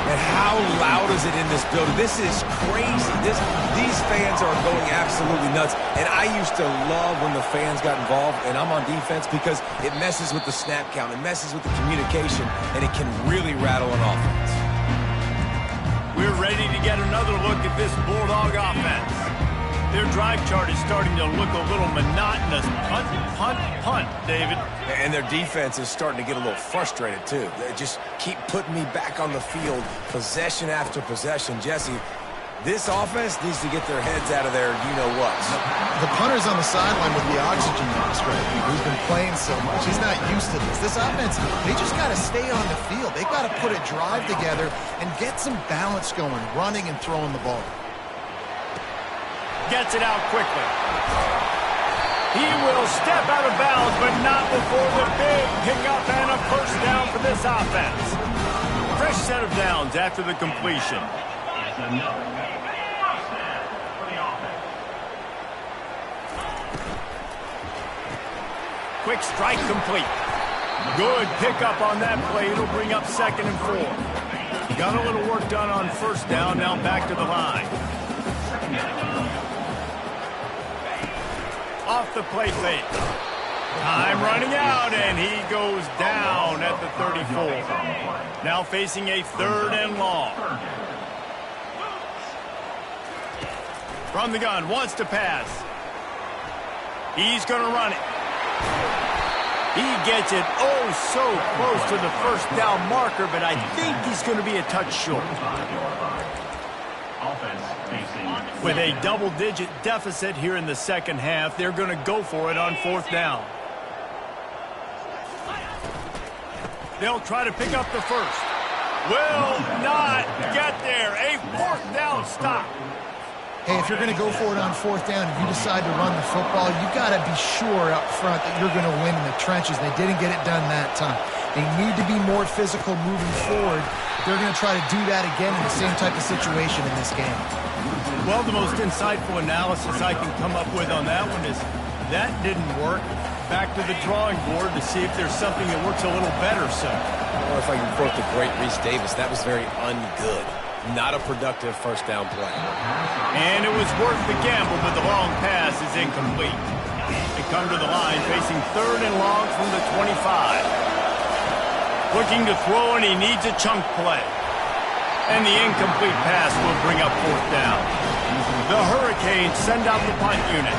S3: And how loud is it in this building? This is crazy. These fans are going absolutely nuts. And I used to love when the fans got involved, and I'm on defense, because it messes with the snap count. It messes with the communication, and it can really rattle an offense.
S1: We're ready to get another look at this Bulldog offense. Their drive chart is starting to look a little monotonous. Punt, punt, punt, David.
S3: And their defense is starting to get a little frustrated, too. They just keep putting me back on the field, possession after possession. Jesse, this offense needs to get their heads out of their you-know-what.
S2: The punter's on the sideline with the oxygen mask right now. He's been playing so much. He's not used to this. This offense, they just got to stay on the field. They got to put a drive together and get some balance going, running and throwing the ball.
S1: Gets it out quickly. He will step out of bounds, but not before the big pickup and a first down for this offense. Fresh set of downs after the completion. Quick strike complete. Good pickup on that play. It'll bring up 2nd and 4. Got a little work done on first down. Now back to the line. Off the play fake. Time running out, and he goes down at the 34. Now facing a 3rd and long. From the gun, wants to pass. He's going to run it. He gets it oh so close to the first down marker, but I think he's going to be a touch short. With a double-digit deficit here in the second half, they're going to go for it on 4th down. They'll try to pick up the first. Will not get there. A 4th down stop.
S2: Hey, if you're going to go for it on 4th down, if you decide to run the football, you got to be sure up front that you're going to win in the trenches. They didn't get it done that time. They need to be more physical moving forward. They're going to try to do that again in the same type of situation in this game.
S1: Well, the most insightful analysis I can come up with on that one is that didn't work. Back to the drawing board to see if there's something that works a little better, sir.
S3: Or if I can quote the great Reese Davis, that was very ungood. Not a productive first down play.
S1: And it was worth the gamble, but the long pass is incomplete. They come to the line facing 3rd and long from the 25. Looking to throw, and he needs a chunk play. And the incomplete pass will bring up 4th down. The Hurricanes send out the punt unit.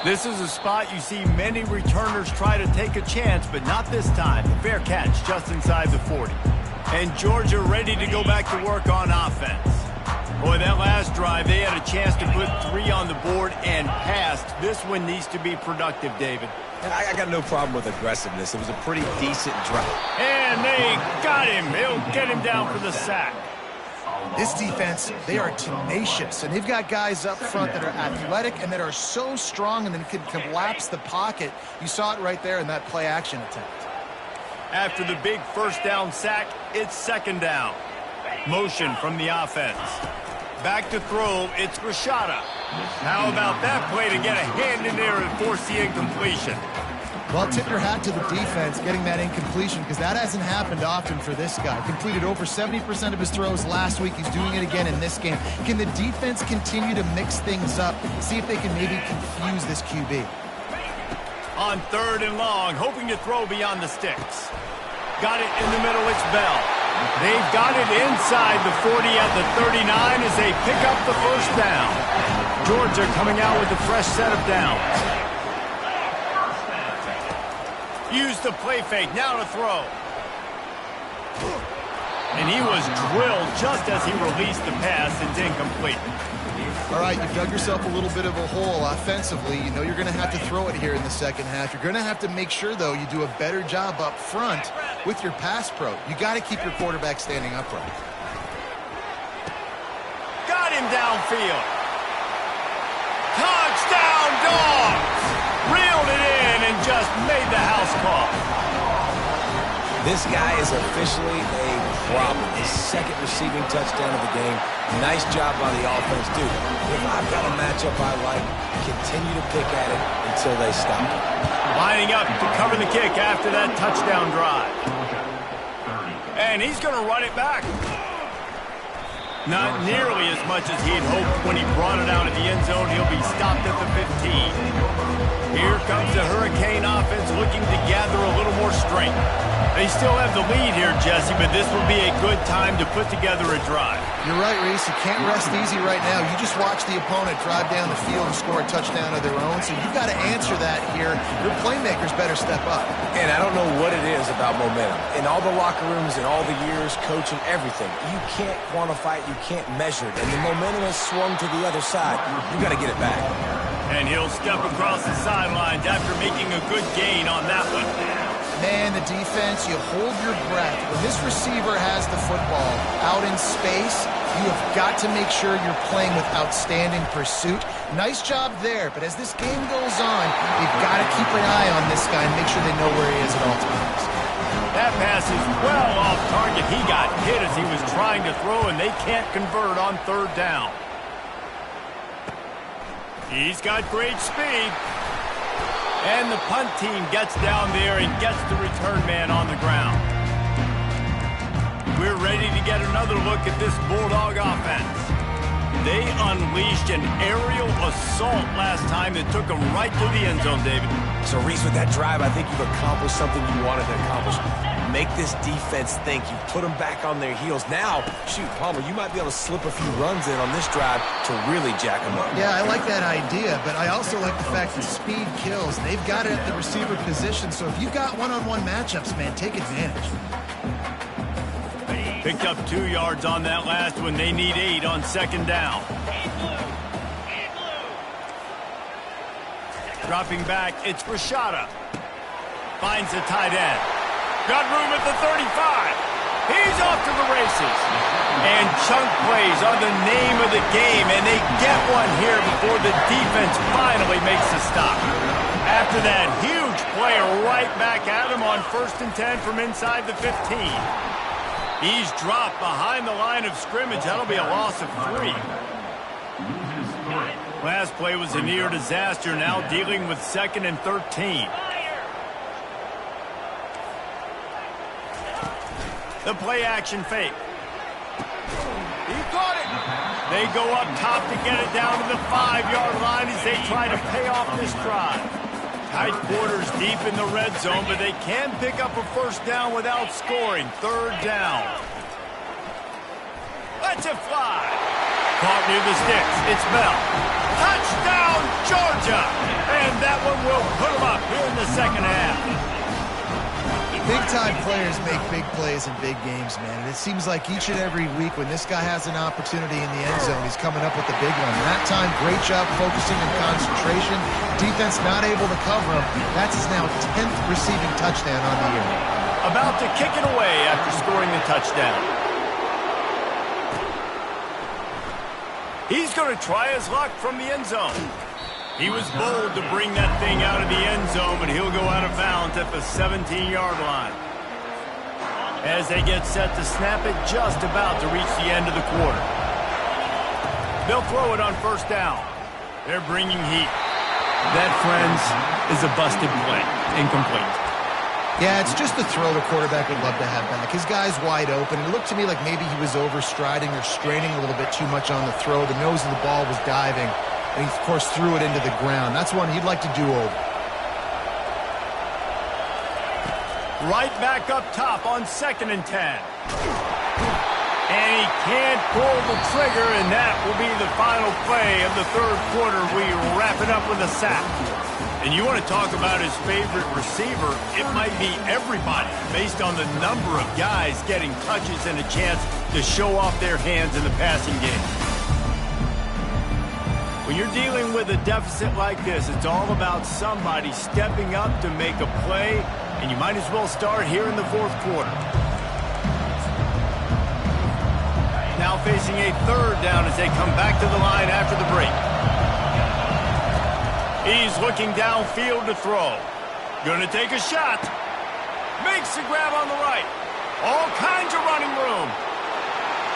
S1: This is a spot you see many returners try to take a chance, but not this time. The fair catch just inside the 40. And Georgia ready to go back to work on offense. Boy, that last drive, they had a chance to put 3 on the board and passed. This one needs to be productive, David.
S3: I got no problem with aggressiveness. It was a pretty decent drive.
S1: And they got him. He'll get him down for the sack.
S2: This defense, they are tenacious, and they've got guys up front that are athletic and that are so strong and then can collapse the pocket. You saw it right there in that play-action attempt.
S1: After the big first down sack, it's 2nd down. Motion from the offense. Back to throw, it's Rashada. How about that play to get a hand in there and force the incompletion?
S2: Well, tip your hat to the defense getting that incompletion, because that hasn't happened often for this guy. Completed over 70% of his throws last week. He's doing it again in this game. Can the defense continue to mix things up? See if they can maybe confuse this QB.
S1: On 3rd and long, hoping to throw beyond the sticks. Got it in the middle, it's Bell. They've got it inside the 40 at the 39 as they pick up the 1st down. Georgia coming out with a fresh set of downs. Use the play fake, now to throw. And he was drilled just as he released the pass. It's incomplete.
S2: All right, you've dug yourself a little bit of a hole offensively. You know you're going to have to throw it here in the second half. You're going to have to make sure, though, you do a better job up front with your pass pro. You got to keep your quarterback standing upright.
S1: Got him downfield. Touchdown, Dogs! Reeled it in and just made the house call.
S3: This guy is officially a problem. His 2nd receiving touchdown of the game. Nice job by the offense. Dude, if I've got a matchup I like, continue to pick at it until they stop.
S1: Lining up to cover the kick after that touchdown drive. And he's going to run it back. Not nearly as much as he'd hoped when he brought it out of the end zone. He'll be stopped at the 15. Here comes the Hurricane offense looking to gather a little more strength. They still have the lead here, Jesse, but this will be a good time to put together a drive.
S2: You're right, Reese. You can't rest easy right now. You just watch the opponent drive down the field and score a touchdown of their own, so you've got to answer that here. Your playmakers better step up.
S3: And I don't know what it is about momentum. In all the locker rooms, in all the years, coaching, everything, you can't quantify it, you can't measure it. And the momentum has swung to the other side. You got to get it back.
S1: And he'll step across the sidelines after making a good gain on that one.
S2: Man, the defense, you hold your breath. When this receiver has the football out in space, you have got to make sure you're playing with outstanding pursuit. Nice job there, but as this game goes on, you've got to keep an eye on this guy and make sure they know where he is at all times.
S1: That pass is well off target. He got hit as he was trying to throw, and they can't convert on 3rd down. He's got great speed. And the punt team gets down there and gets the return man on the ground. We're ready to get another look at this Bulldog offense. They unleashed an aerial assault last time that took them right to the end zone, David.
S3: So, Reese, with that drive, I think you've accomplished something you wanted to accomplish. Make this defense think. You put them back on their heels. Now, shoot, Palmer, you might be able to slip a few runs in on this drive to really jack them up.
S2: Yeah, I like that idea, but I also like the fact that speed kills. They've got it at the receiver position, so if you've got one-on-one matchups, man, take advantage.
S1: Picked up 2 yards on that last one. They need 8 on 2nd down. Dropping back, it's Rashada. Finds the tight end. Got room at the 35. He's off to the races. And chunk plays are the name of the game, and they get one here before the defense finally makes a stop. After that huge play right back at him on 1st and 10 from inside the 15. He's dropped behind the line of scrimmage. That'll be a loss of 3. Last play was a near disaster, now dealing with 2nd and 13. The play action fake. He caught it. They go up top to get it down to the 5-yard line as they try to pay off this drive. Tight quarters deep in the red zone, but they can pick up a first down without scoring. Third down. Let's it fly. Caught near the sticks. It's Bell. Touchdown, Georgia! And that one will put them up here in the second half.
S2: Big-time players make big plays in big games, man. And it seems like each and every week when this guy has an opportunity in the end zone, he's coming up with a big one. And that time, great job focusing and concentration. Defense not able to cover him. That's his now 10th receiving touchdown on the year.
S1: About to kick it away after scoring the touchdown. He's going to try his luck from the end zone. He was bold to bring that thing out of the end zone, but he'll go out of bounds at the 17-yard line. As they get set to snap it, just about to reach the end of the quarter. They'll throw it on first down. They're bringing heat. That, friends, is a busted play. Incomplete.
S2: Yeah, it's just the throw the quarterback would love to have back. His guy's wide open. It looked to me like maybe he was overstriding or straining a little bit too much on the throw. The nose of the ball was diving. And he, of course, threw it into the ground. That's one he'd like to do over.
S1: Right back up top on 2nd and 10. And he can't pull the trigger, and that will be the final play of the third quarter. We wrap it up with a sack. And you want to talk about his favorite receiver, it might be everybody based on the number of guys getting touches and a chance to show off their hands in the passing game. When you're dealing with a deficit like this, it's all about somebody stepping up to make a play, and you might as well start here in the fourth quarter. Now facing a third down as they come back to the line after the break. He's looking downfield to throw. Gonna take a shot. Makes the grab on the right. All kinds of running room.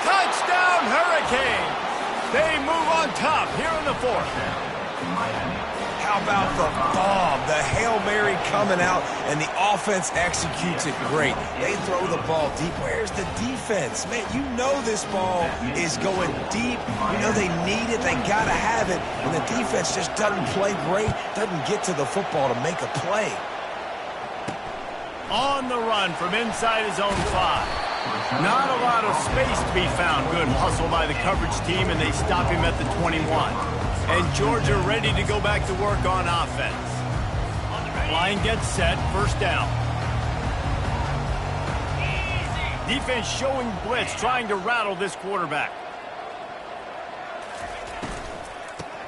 S1: Touchdown, Hurricanes! They move on top here in the fourth.
S3: How about the bomb? The Hail Mary coming out, and the offense executes it great. They throw the ball deep. Where's the defense? Man, you know this ball is going deep. You know they need it. They got to have it. And the defense just doesn't play great, doesn't get to the football to make a play.
S1: On the run from inside his own 5. Not a lot of space to be found. Good hustle by the coverage team, and they stop him at the 21. And Georgia ready to go back to work on offense. Line gets set, first down. Defense showing blitz, trying to rattle this quarterback.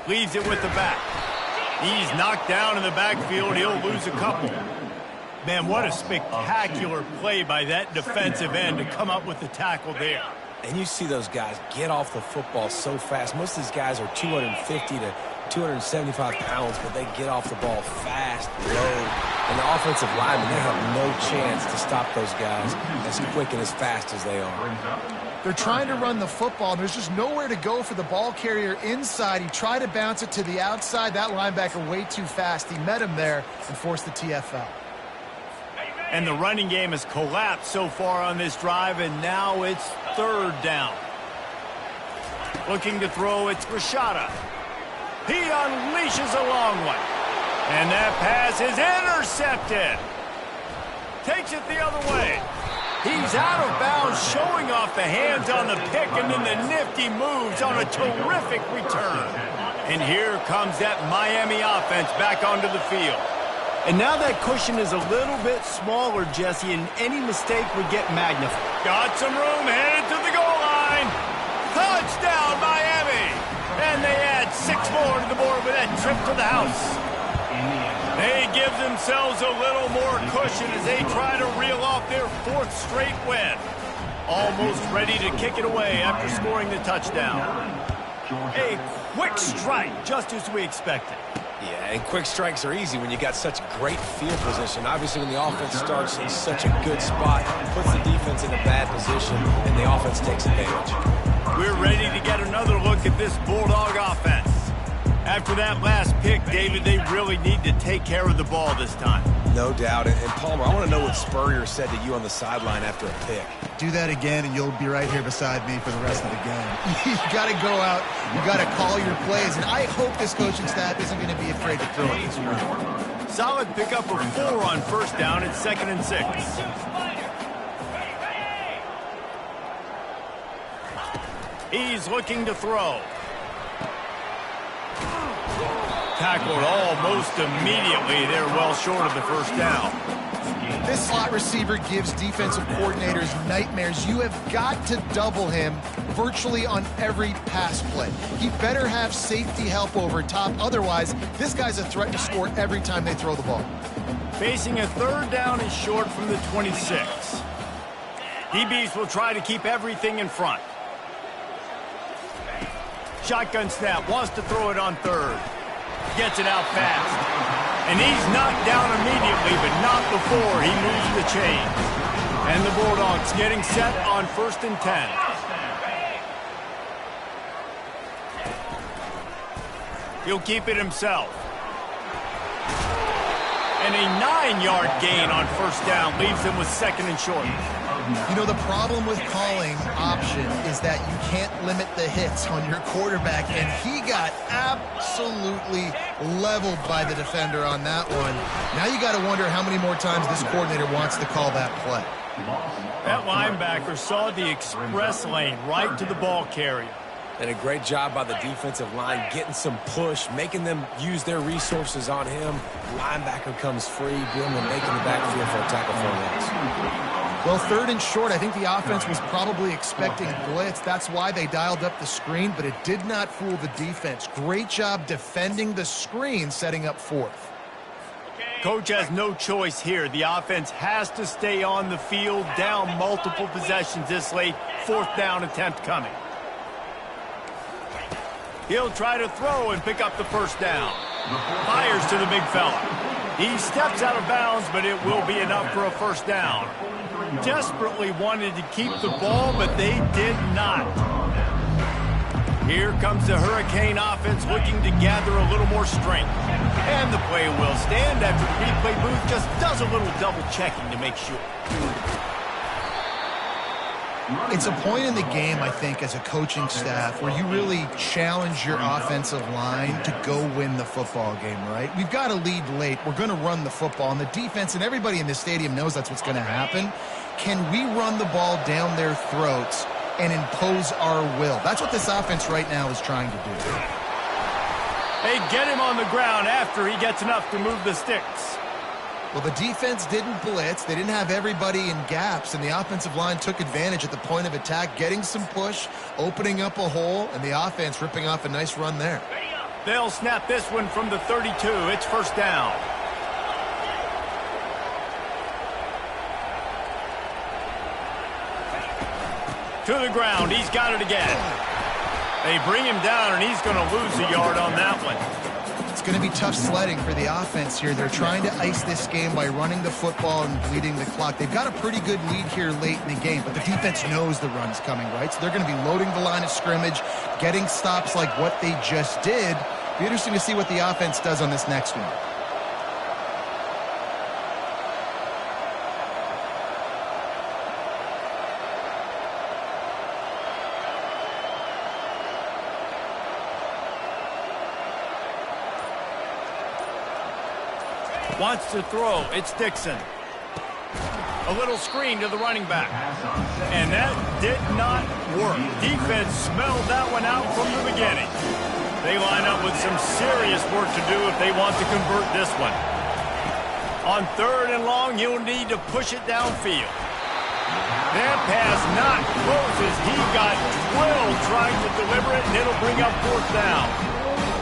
S1: Leaves it with the back. He's knocked down in the backfield. He'll lose a couple. Man, what a spectacular play by that defensive end to come up with the tackle there.
S3: And you see those guys get off the football so fast. Most of these guys are 250 to 275 pounds, but they get off the ball fast, low. And the offensive linemen, they have no chance to stop those guys as quick and as fast as they are.
S2: They're trying to run the football. There's just nowhere to go for the ball carrier inside. He tried to bounce it to the outside. That linebacker way too fast. He met him there and forced the TFL.
S1: And the running game has collapsed so far on this drive, and now it's third down. Looking to throw, it's Rashada. He unleashes a long one. And that pass is intercepted. Takes it the other way. He's out of bounds, showing off the hands on the pick, and then the nifty moves on a terrific return. And here comes that Miami offense back onto the field. And now that cushion is a little bit smaller, Jesse, and any mistake would get magnified. Got some room, headed to the goal line. Touchdown, Miami! And they add 6 more to the board with that trip to the house. They give themselves a little more cushion as they try to reel off their 4th straight win. Almost ready to kick it away after scoring the touchdown. A quick strike, just as we expected.
S3: Yeah, and quick strikes are easy when you got such great field position. Obviously, when the offense starts in such a good spot, puts the defense in a bad position, and the offense takes advantage.
S1: We're ready to get another look at this Bulldog offense. After that last pick, David, they really need to take care of the ball this time.
S3: No doubt. And Palmer, I want to know what Spurrier said to you on the sideline after a pick.
S2: Do that again, and you'll be right here beside me for the rest of the game. You got to go out. You got to call your plays, and I hope this coaching staff isn't going to be afraid to throw it this round.
S1: Solid pickup of 4 on first down. It's 2nd and 6. He's looking to throw. Tackled almost immediately. They're well short of the first down.
S2: This slot receiver gives defensive coordinators nightmares. You have got to double him virtually on every pass play. He better have safety help over top. Otherwise, this guy's a threat to score every time they throw the ball.
S1: Facing a 3rd down and short from the 26. DBs will try to keep everything in front. Shotgun snap, wants to throw it on 3rd. Gets it out fast. And he's knocked down immediately, but not before he moves the chains. And the Bulldogs getting set on 1st and 10. He'll keep it himself. And a 9-yard gain on first down leaves him with 2nd and short.
S2: You know, the problem with calling option is that you can't limit the hits on your quarterback, and he got absolutely leveled by the defender on that one. Now you got to wonder how many more times this coordinator wants to call that play.
S1: That linebacker saw the express lane right to the ball carrier.
S3: And a great job by the defensive line getting some push, making them use their resources on him. Linebacker comes free, boom, and making the backfield for a tackle for a loss.
S2: Well, 3rd and short, I think the offense was probably expecting blitz. That's why they dialed up the screen, but it did not fool the defense. Great job defending the screen, setting up 4th.
S1: Coach has no choice here. The offense has to stay on the field, down multiple possessions this late. 4th down attempt coming. He'll try to throw and pick up the first down. Fires to the big fella. He steps out of bounds, but it will be enough for a first down. Desperately wanted to keep the ball, but they did not. Here comes the Hurricane offense looking to gather a little more strength. And the play will stand after the replay booth just does a little double checking to make sure.
S2: It's a point in the game, I think, as a coaching staff where you really challenge your offensive line to go win the football game, right? We've got to lead late. We're going to run the football. And the defense and everybody in this stadium knows that's what's going to happen. Can we run the ball down their throats and impose our will? That's what this offense right now is trying to do.
S1: They get him on the ground after he gets enough to move the sticks.
S2: Well, the defense didn't blitz. They didn't have everybody in gaps, and the offensive line took advantage at the point of attack, getting some push, opening up a hole, and the offense ripping off a nice run there.
S1: They'll snap this one from the 32. It's first down. To the ground. He's got it again. They bring him down, and he's going to lose a yard on that one.
S2: It's going to be tough sledding for the offense here. They're trying to ice this game by running the football and bleeding the clock. They've got a pretty good lead here late in the game, but the defense knows the run's coming, right? So they're going to be loading the line of scrimmage, getting stops like what they just did. Be interesting to see what the offense does on this next one.
S1: Wants to throw. It's Dixon. A little screen to the running back. And that did not work. Defense smelled that one out from the beginning. They line up with some serious work to do if they want to convert this one. On 3rd and long, you'll need to push it downfield. That pass not close as he got drilled trying to deliver it, and it'll bring up 4th down.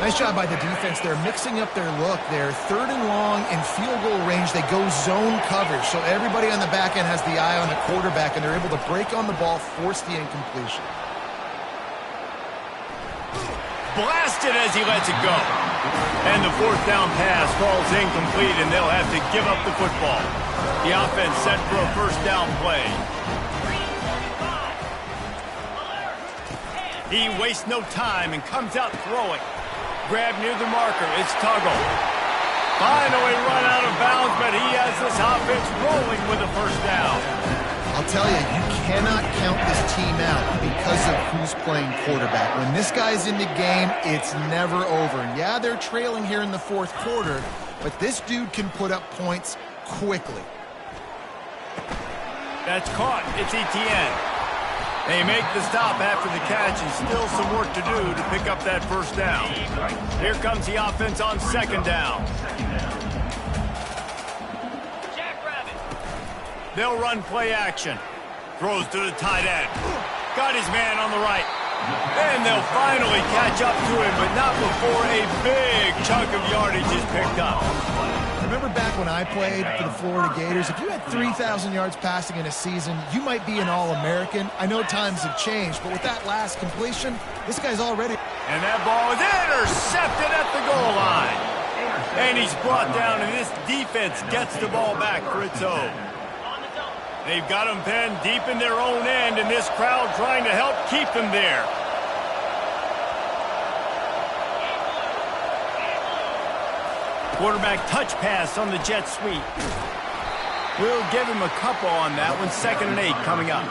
S2: Nice job by the defense. They're mixing up their look. They're 3rd and long in field goal range. They go zone coverage. So everybody on the back end has the eye on the quarterback, and they're able to break on the ball, force the incompletion.
S1: Blasted as he lets it go. And the 4th down pass falls incomplete, and they'll have to give up the football. The offense set for a first down play. He wastes no time and comes out throwing. Grab near the marker. It's Tuggle. Finally run out of bounds, but he has this offense rolling with a first down.
S2: I'll tell you, you cannot count this team out because of who's playing quarterback. When this guy's in the game, it's never over. Yeah, they're trailing here in the fourth quarter, but this dude can put up points quickly.
S1: That's caught. It's Etienne. They make the stop after the catch, and still some work to do to pick up that first down. Here comes the offense on second down. They'll run play action. Throws to the tight end. Got his man on the right. And they'll finally catch up to him, but not before a big chunk of yardage is picked up.
S2: Remember back when I played for the Florida Gators, if you had 3,000 yards passing in a season, you might be an All-American. I know times have changed, but with that last completion, this guy's already...
S1: And that ball is intercepted at the goal line. And he's brought down, and this defense gets the ball back for its own. They've got him pinned deep in their own end, and this crowd trying to help keep them there. Quarterback touch pass on the jet sweep. We'll give him a couple on that one. 2nd and 8 coming up.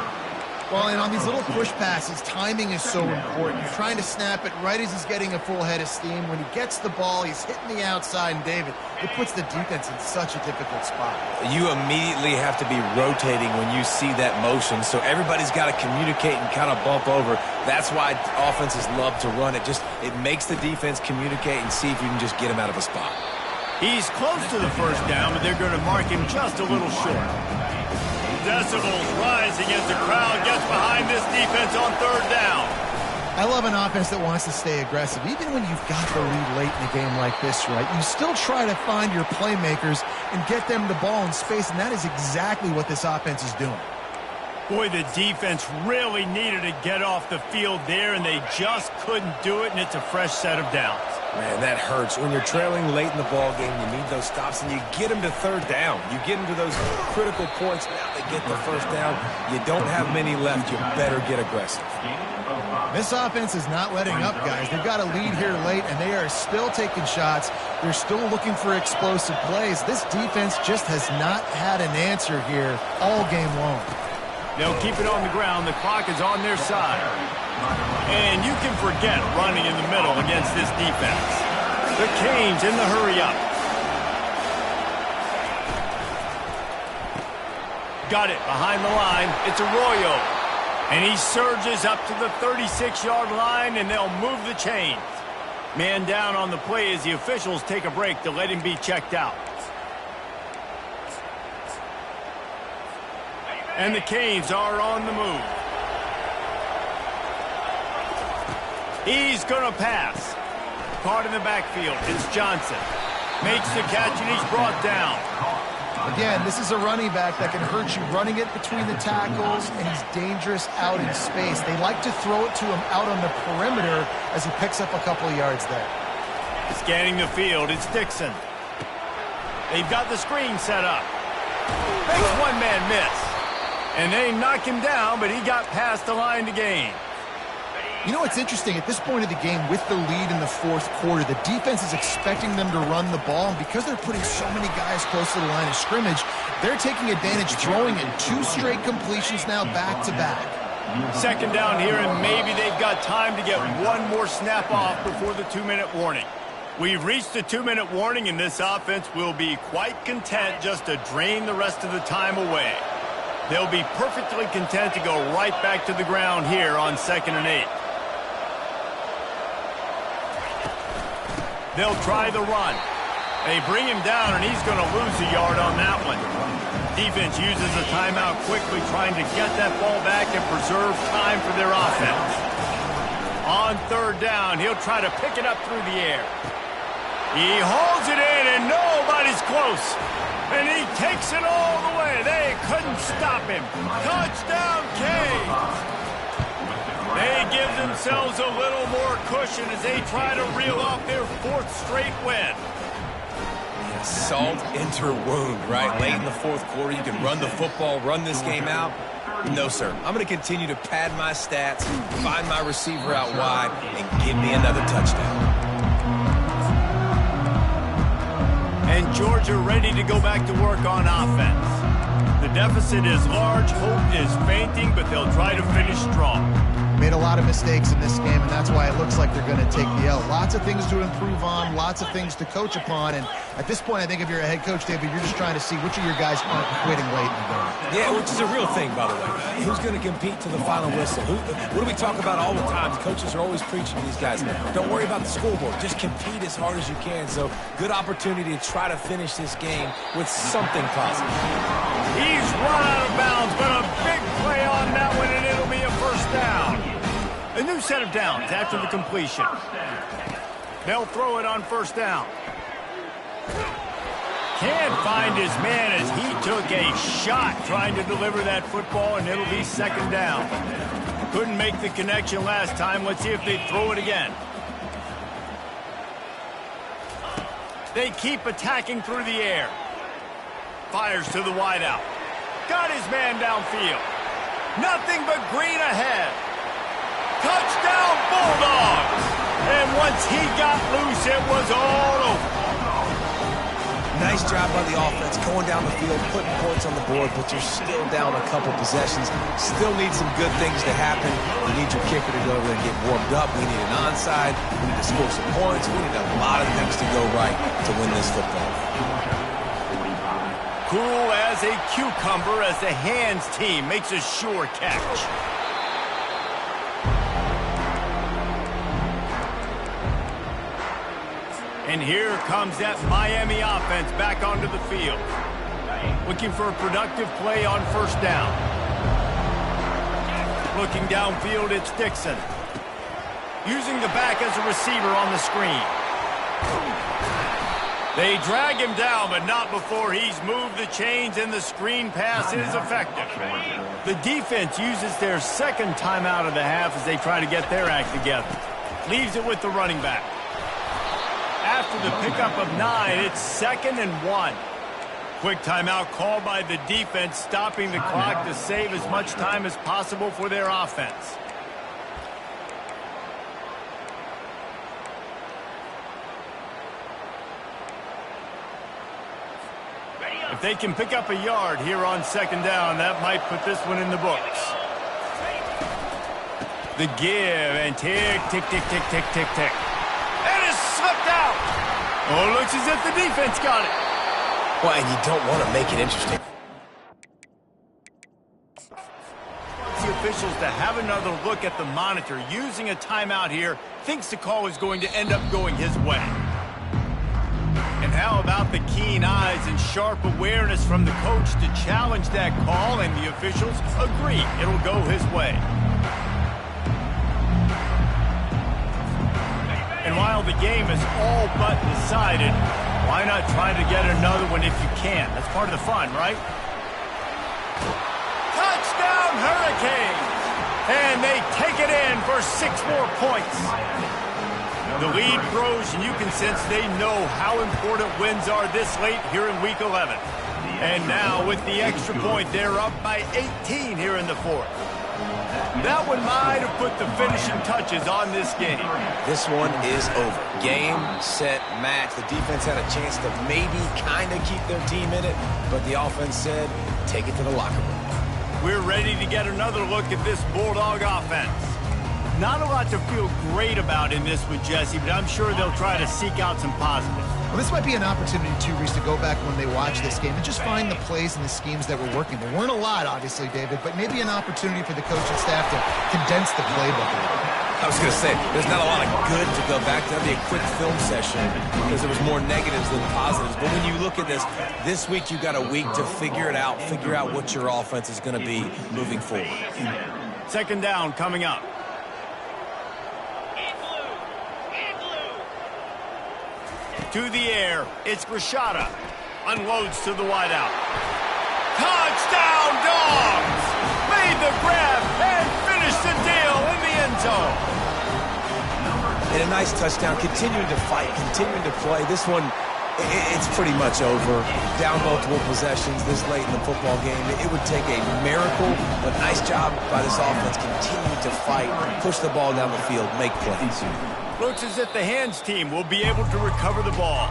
S2: Well, and on these little push passes, timing is so important. You're trying to snap it right as he's getting a full head of steam. When he gets the ball, he's hitting the outside, and David, it puts the defense in such a difficult spot.
S3: You immediately have to be rotating when you see that motion, so everybody's got to communicate and kind of bump over. That's why offenses love to run it. It makes the defense communicate and see if you can just get him out of a spot.
S1: He's close to the first down, but they're going to mark him just a little short. Decibels rising as the crowd gets behind this defense on 3rd down.
S2: I love an offense that wants to stay aggressive. Even when you've got the lead late in a game like this, right, you still try to find your playmakers and get them the ball in space, and that is exactly what this offense is doing.
S1: Boy, the defense really needed to get off the field there, and they just couldn't do it, and it's a fresh set of downs.
S3: Man, that hurts. When you're trailing late in the ball game, you need those stops, and you get them to 3rd down. You get them to those critical points. Now they get the first down. You don't have many left. You better get aggressive.
S2: This offense is not letting up, guys. They've got a lead here late, and they are still taking shots. They're still looking for explosive plays. This defense just has not had an answer here all game long.
S1: They'll keep it on the ground. The clock is on their side. And you can forget running in the middle against this defense. The Canes in the hurry-up. Got it behind the line. It's Arroyo. And he surges up to the 36-yard line, and they'll move the chains. Man down on the play as the officials take a break to let him be checked out. And the Canes are on the move. He's going to pass. Caught in the backfield. It's Johnson. Makes the catch, and he's brought down.
S2: Again, this is a running back that can hurt you running it between the tackles, and he's dangerous out in space. They like to throw it to him out on the perimeter as he picks up a couple of yards there.
S1: Scanning the field, it's Dixon. They've got the screen set up. Makes one man miss. And they knock him down, but he got past the line to gain.
S2: You know what's interesting? At this point of the game, with the lead in the fourth quarter, the defense is expecting them to run the ball, and because they're putting so many guys close to the line of scrimmage, they're taking advantage, throwing in 2 straight completions now back-to-back.
S1: 2nd down here, and maybe they've got time to get one more snap off before the 2-minute warning. We've reached the 2-minute warning, and this offense will be quite content just to drain the rest of the time away. They'll be perfectly content to go right back to the ground here on 2nd and 8. They'll try the run. They bring him down, and he's going to lose a yard on that one. Defense uses a timeout quickly, trying to get that ball back and preserve time for their offense. On 3rd down, he'll try to pick it up through the air. He hauls it in, and nobody's close. And he takes it all the way. They couldn't stop him. Touchdown, Canes! They give themselves a little more cushion as they try to reel off their 4th straight win.
S3: Salt into wound, right? Late in the 4th quarter, you can run the football, run this game out. No, sir. I'm going to continue to pad my stats, find my receiver out wide, and give me another touchdown. And
S1: Georgia ready to go back to work on offense. The deficit is large, hope is fainting, but they'll try to finish strong.
S2: Made a lot of mistakes in this game, and that's why it looks like they're going to take the L. Lots of things to improve on, lots of things to coach upon, and at this point, I think if you're a head coach, David, you're just trying to see which of your guys aren't quitting late in the game.
S3: Yeah, which is a real thing, by the way. Who's going to compete to the final whistle? What do we talk about all the time? The coaches are always preaching to these guys. Don't worry about the scoreboard. Just compete as hard as you can. So, good opportunity to try to finish this game with something positive.
S1: He's run out of bounds, but a big play on that one, and it'll be a first down. A new set of downs after the completion. They'll throw it on first down. Can't find his man as he took a shot trying to deliver that football, and it'll be second down. Couldn't make the connection last time. Let's see if they throw it again. They keep attacking through the air. Fires to the wideout. Got his man downfield. Nothing but green ahead. Touchdown Bulldogs! And once he got loose, it was all over.
S3: Nice job by the offense, going down the field, putting points on the board, but you're still down a couple possessions. Still need some good things to happen. You need your kicker to go over and get warmed up. We need an onside. We need to score some points. We need a lot of things to go right to win this football game.
S1: Cool as a cucumber as the hands team makes a sure catch. And here comes that Miami offense back onto the field. Looking for a productive play on first down. Looking downfield, it's Dixon. Using the back as a receiver on the screen. They drag him down, but not before he's moved the chains, and the screen pass is effective. The defense uses their second timeout of the half as they try to get their act together. Leaves it with the running back. After the pickup of 9, it's 2nd and 1. Quick timeout called by the defense, stopping the clock to save as much time as possible for their offense. If they can pick up a yard here on second down, that might put this one in the books. The give, and tick, tick, tick, tick, tick, tick, tick. And it's slipped out. Oh, looks as if the defense got it.
S3: Well, and you don't want to make it interesting.
S1: The officials to have another look at the monitor. Using a timeout here, thinks the call is going to end up going his way. And how about the keen eyes and sharp awareness from the coach to challenge that call, and the officials agree it'll go his way. And while the game is all but decided, why not try to get another one if you can? That's part of the fun, right? Touchdown Hurricanes! And they take it in for 6 more points. The lead grows, and you can sense they know how important wins are this late here in Week 11. And now, with the extra point, they're up by 18 here in the 4th. That one might have put the finishing touches on this game.
S3: This one is over. Game, set, match. The defense had a chance to maybe kind of keep their team in it, but the offense said, take it to the locker room.
S1: We're ready to get another look at this Bulldog offense. Not a lot to feel great about in this one, Jesse, but I'm sure they'll try to seek out some positives.
S2: Well, this might be an opportunity, too, Reese, to go back when they watch this game and just find the plays and the schemes that were working. There weren't a lot, obviously, David, but maybe an opportunity for the coaching staff to condense the playbook a little bit.
S3: I was going to say, there's not a lot of good to go back to. That'd be a quick film session because there was more negatives than positives. But when you look at this week you got a week to figure it out, figure out what your offense is going to be moving forward.
S1: Second down coming up. To the air, it's Rashada. Unloads to the wideout. Touchdown Dogs! Made the grab and finished the deal in the end zone.
S3: And a nice touchdown, continuing to fight, continuing to play. This one, it's pretty much over. Down multiple possessions this late in the football game. It would take a miracle, but nice job by this offense, continuing to fight, push the ball down the field, make plays.
S1: Looks as if the hands team will be able to recover the ball.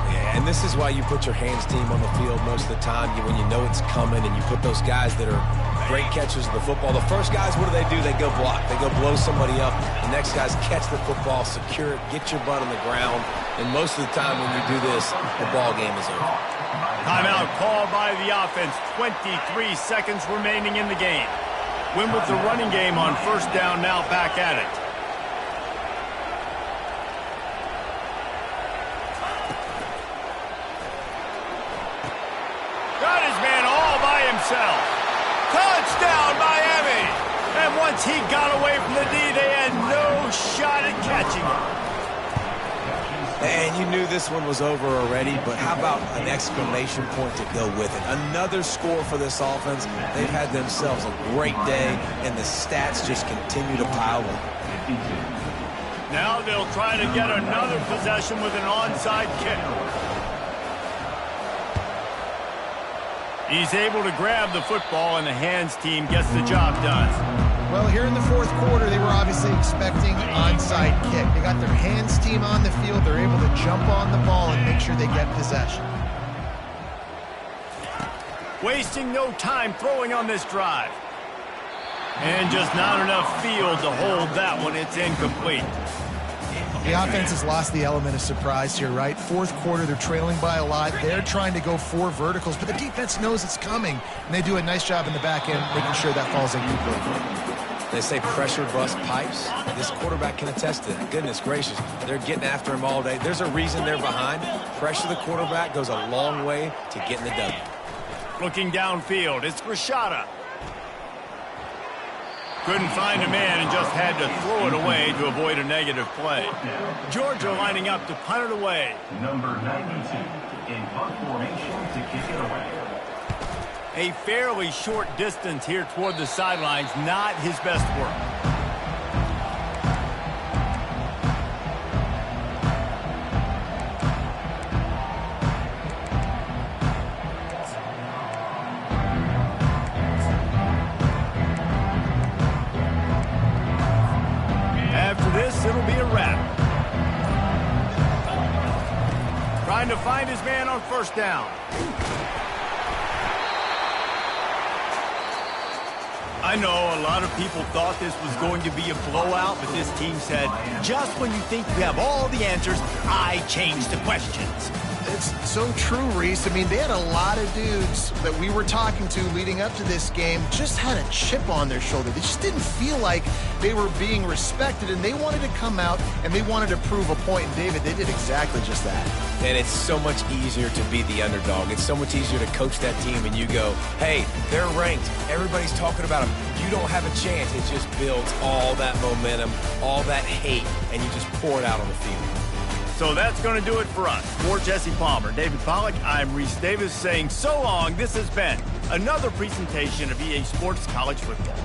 S3: Yeah, Yeah, and this is why you put your hands team on the field most of the time when you know it's coming, and you put those guys that are great catchers of the football. The first guys, what do? They go block. They go blow somebody up. The next guys catch the football, secure it, get your butt on the ground. And most of the time when you do this, the ball game is over.
S1: Timeout called by the offense. 23 seconds remaining in the game. Win with the running game on first down, now back at it. Got his man all by himself. Touchdown, Miami! And once he got away from the D, they had no shot at catching him.
S3: And you knew this one was over already, but how about an exclamation point to go with it? Another score for this offense. They've had themselves a great day, and the stats just continue to pile up.
S1: Now they'll try to get another possession with an onside kick. He's able to grab the football, and the hands team gets the job done.
S2: Well, here in the fourth quarter, they were obviously expecting onside kick. They got their hands team on the field. They're able to jump on the ball and make sure they get possession.
S1: Wasting no time throwing on this drive. And just not enough field to hold that one. It's incomplete.
S2: The offense has lost the element of surprise here, right? Fourth quarter, they're trailing by a lot. They're trying to go 4 verticals, but the defense knows it's coming, and they do a nice job in the back end making sure that falls incomplete.
S3: They say pressure bust pipes. This quarterback can attest to that. Goodness gracious, they're getting after him all day. There's a reason they're behind. Pressure the quarterback goes a long way to getting the W.
S1: Looking downfield, it's Rashada. Couldn't find a man and just had to throw it away to avoid a negative play. Georgia lining up to punt it away.
S5: Number 92 in punt formation to kick it away.
S1: A fairly short distance here toward the sidelines, not his best work. After this, it'll be a wrap. Trying to find his man on first down. I know a lot of people thought this was going to be a blowout, but this team said, just when you think you have all the answers, I change the questions.
S2: It's so true, Reese. I mean, they had a lot of dudes that we were talking to leading up to this game just had a chip on their shoulder. They just didn't feel like they were being respected, and they wanted to come out and they wanted to prove a point. And, David, they did exactly just that.
S3: And it's so much easier to be the underdog. It's so much easier to coach that team and you go, hey, they're ranked. Everybody's talking about them. You don't have a chance. It just builds all that momentum, all that hate, and you just pour it out on the field.
S1: So that's going to do it for us. For Jesse Palmer, David Pollack, I'm Reese Davis saying so long. This has been another presentation of EA Sports College Football.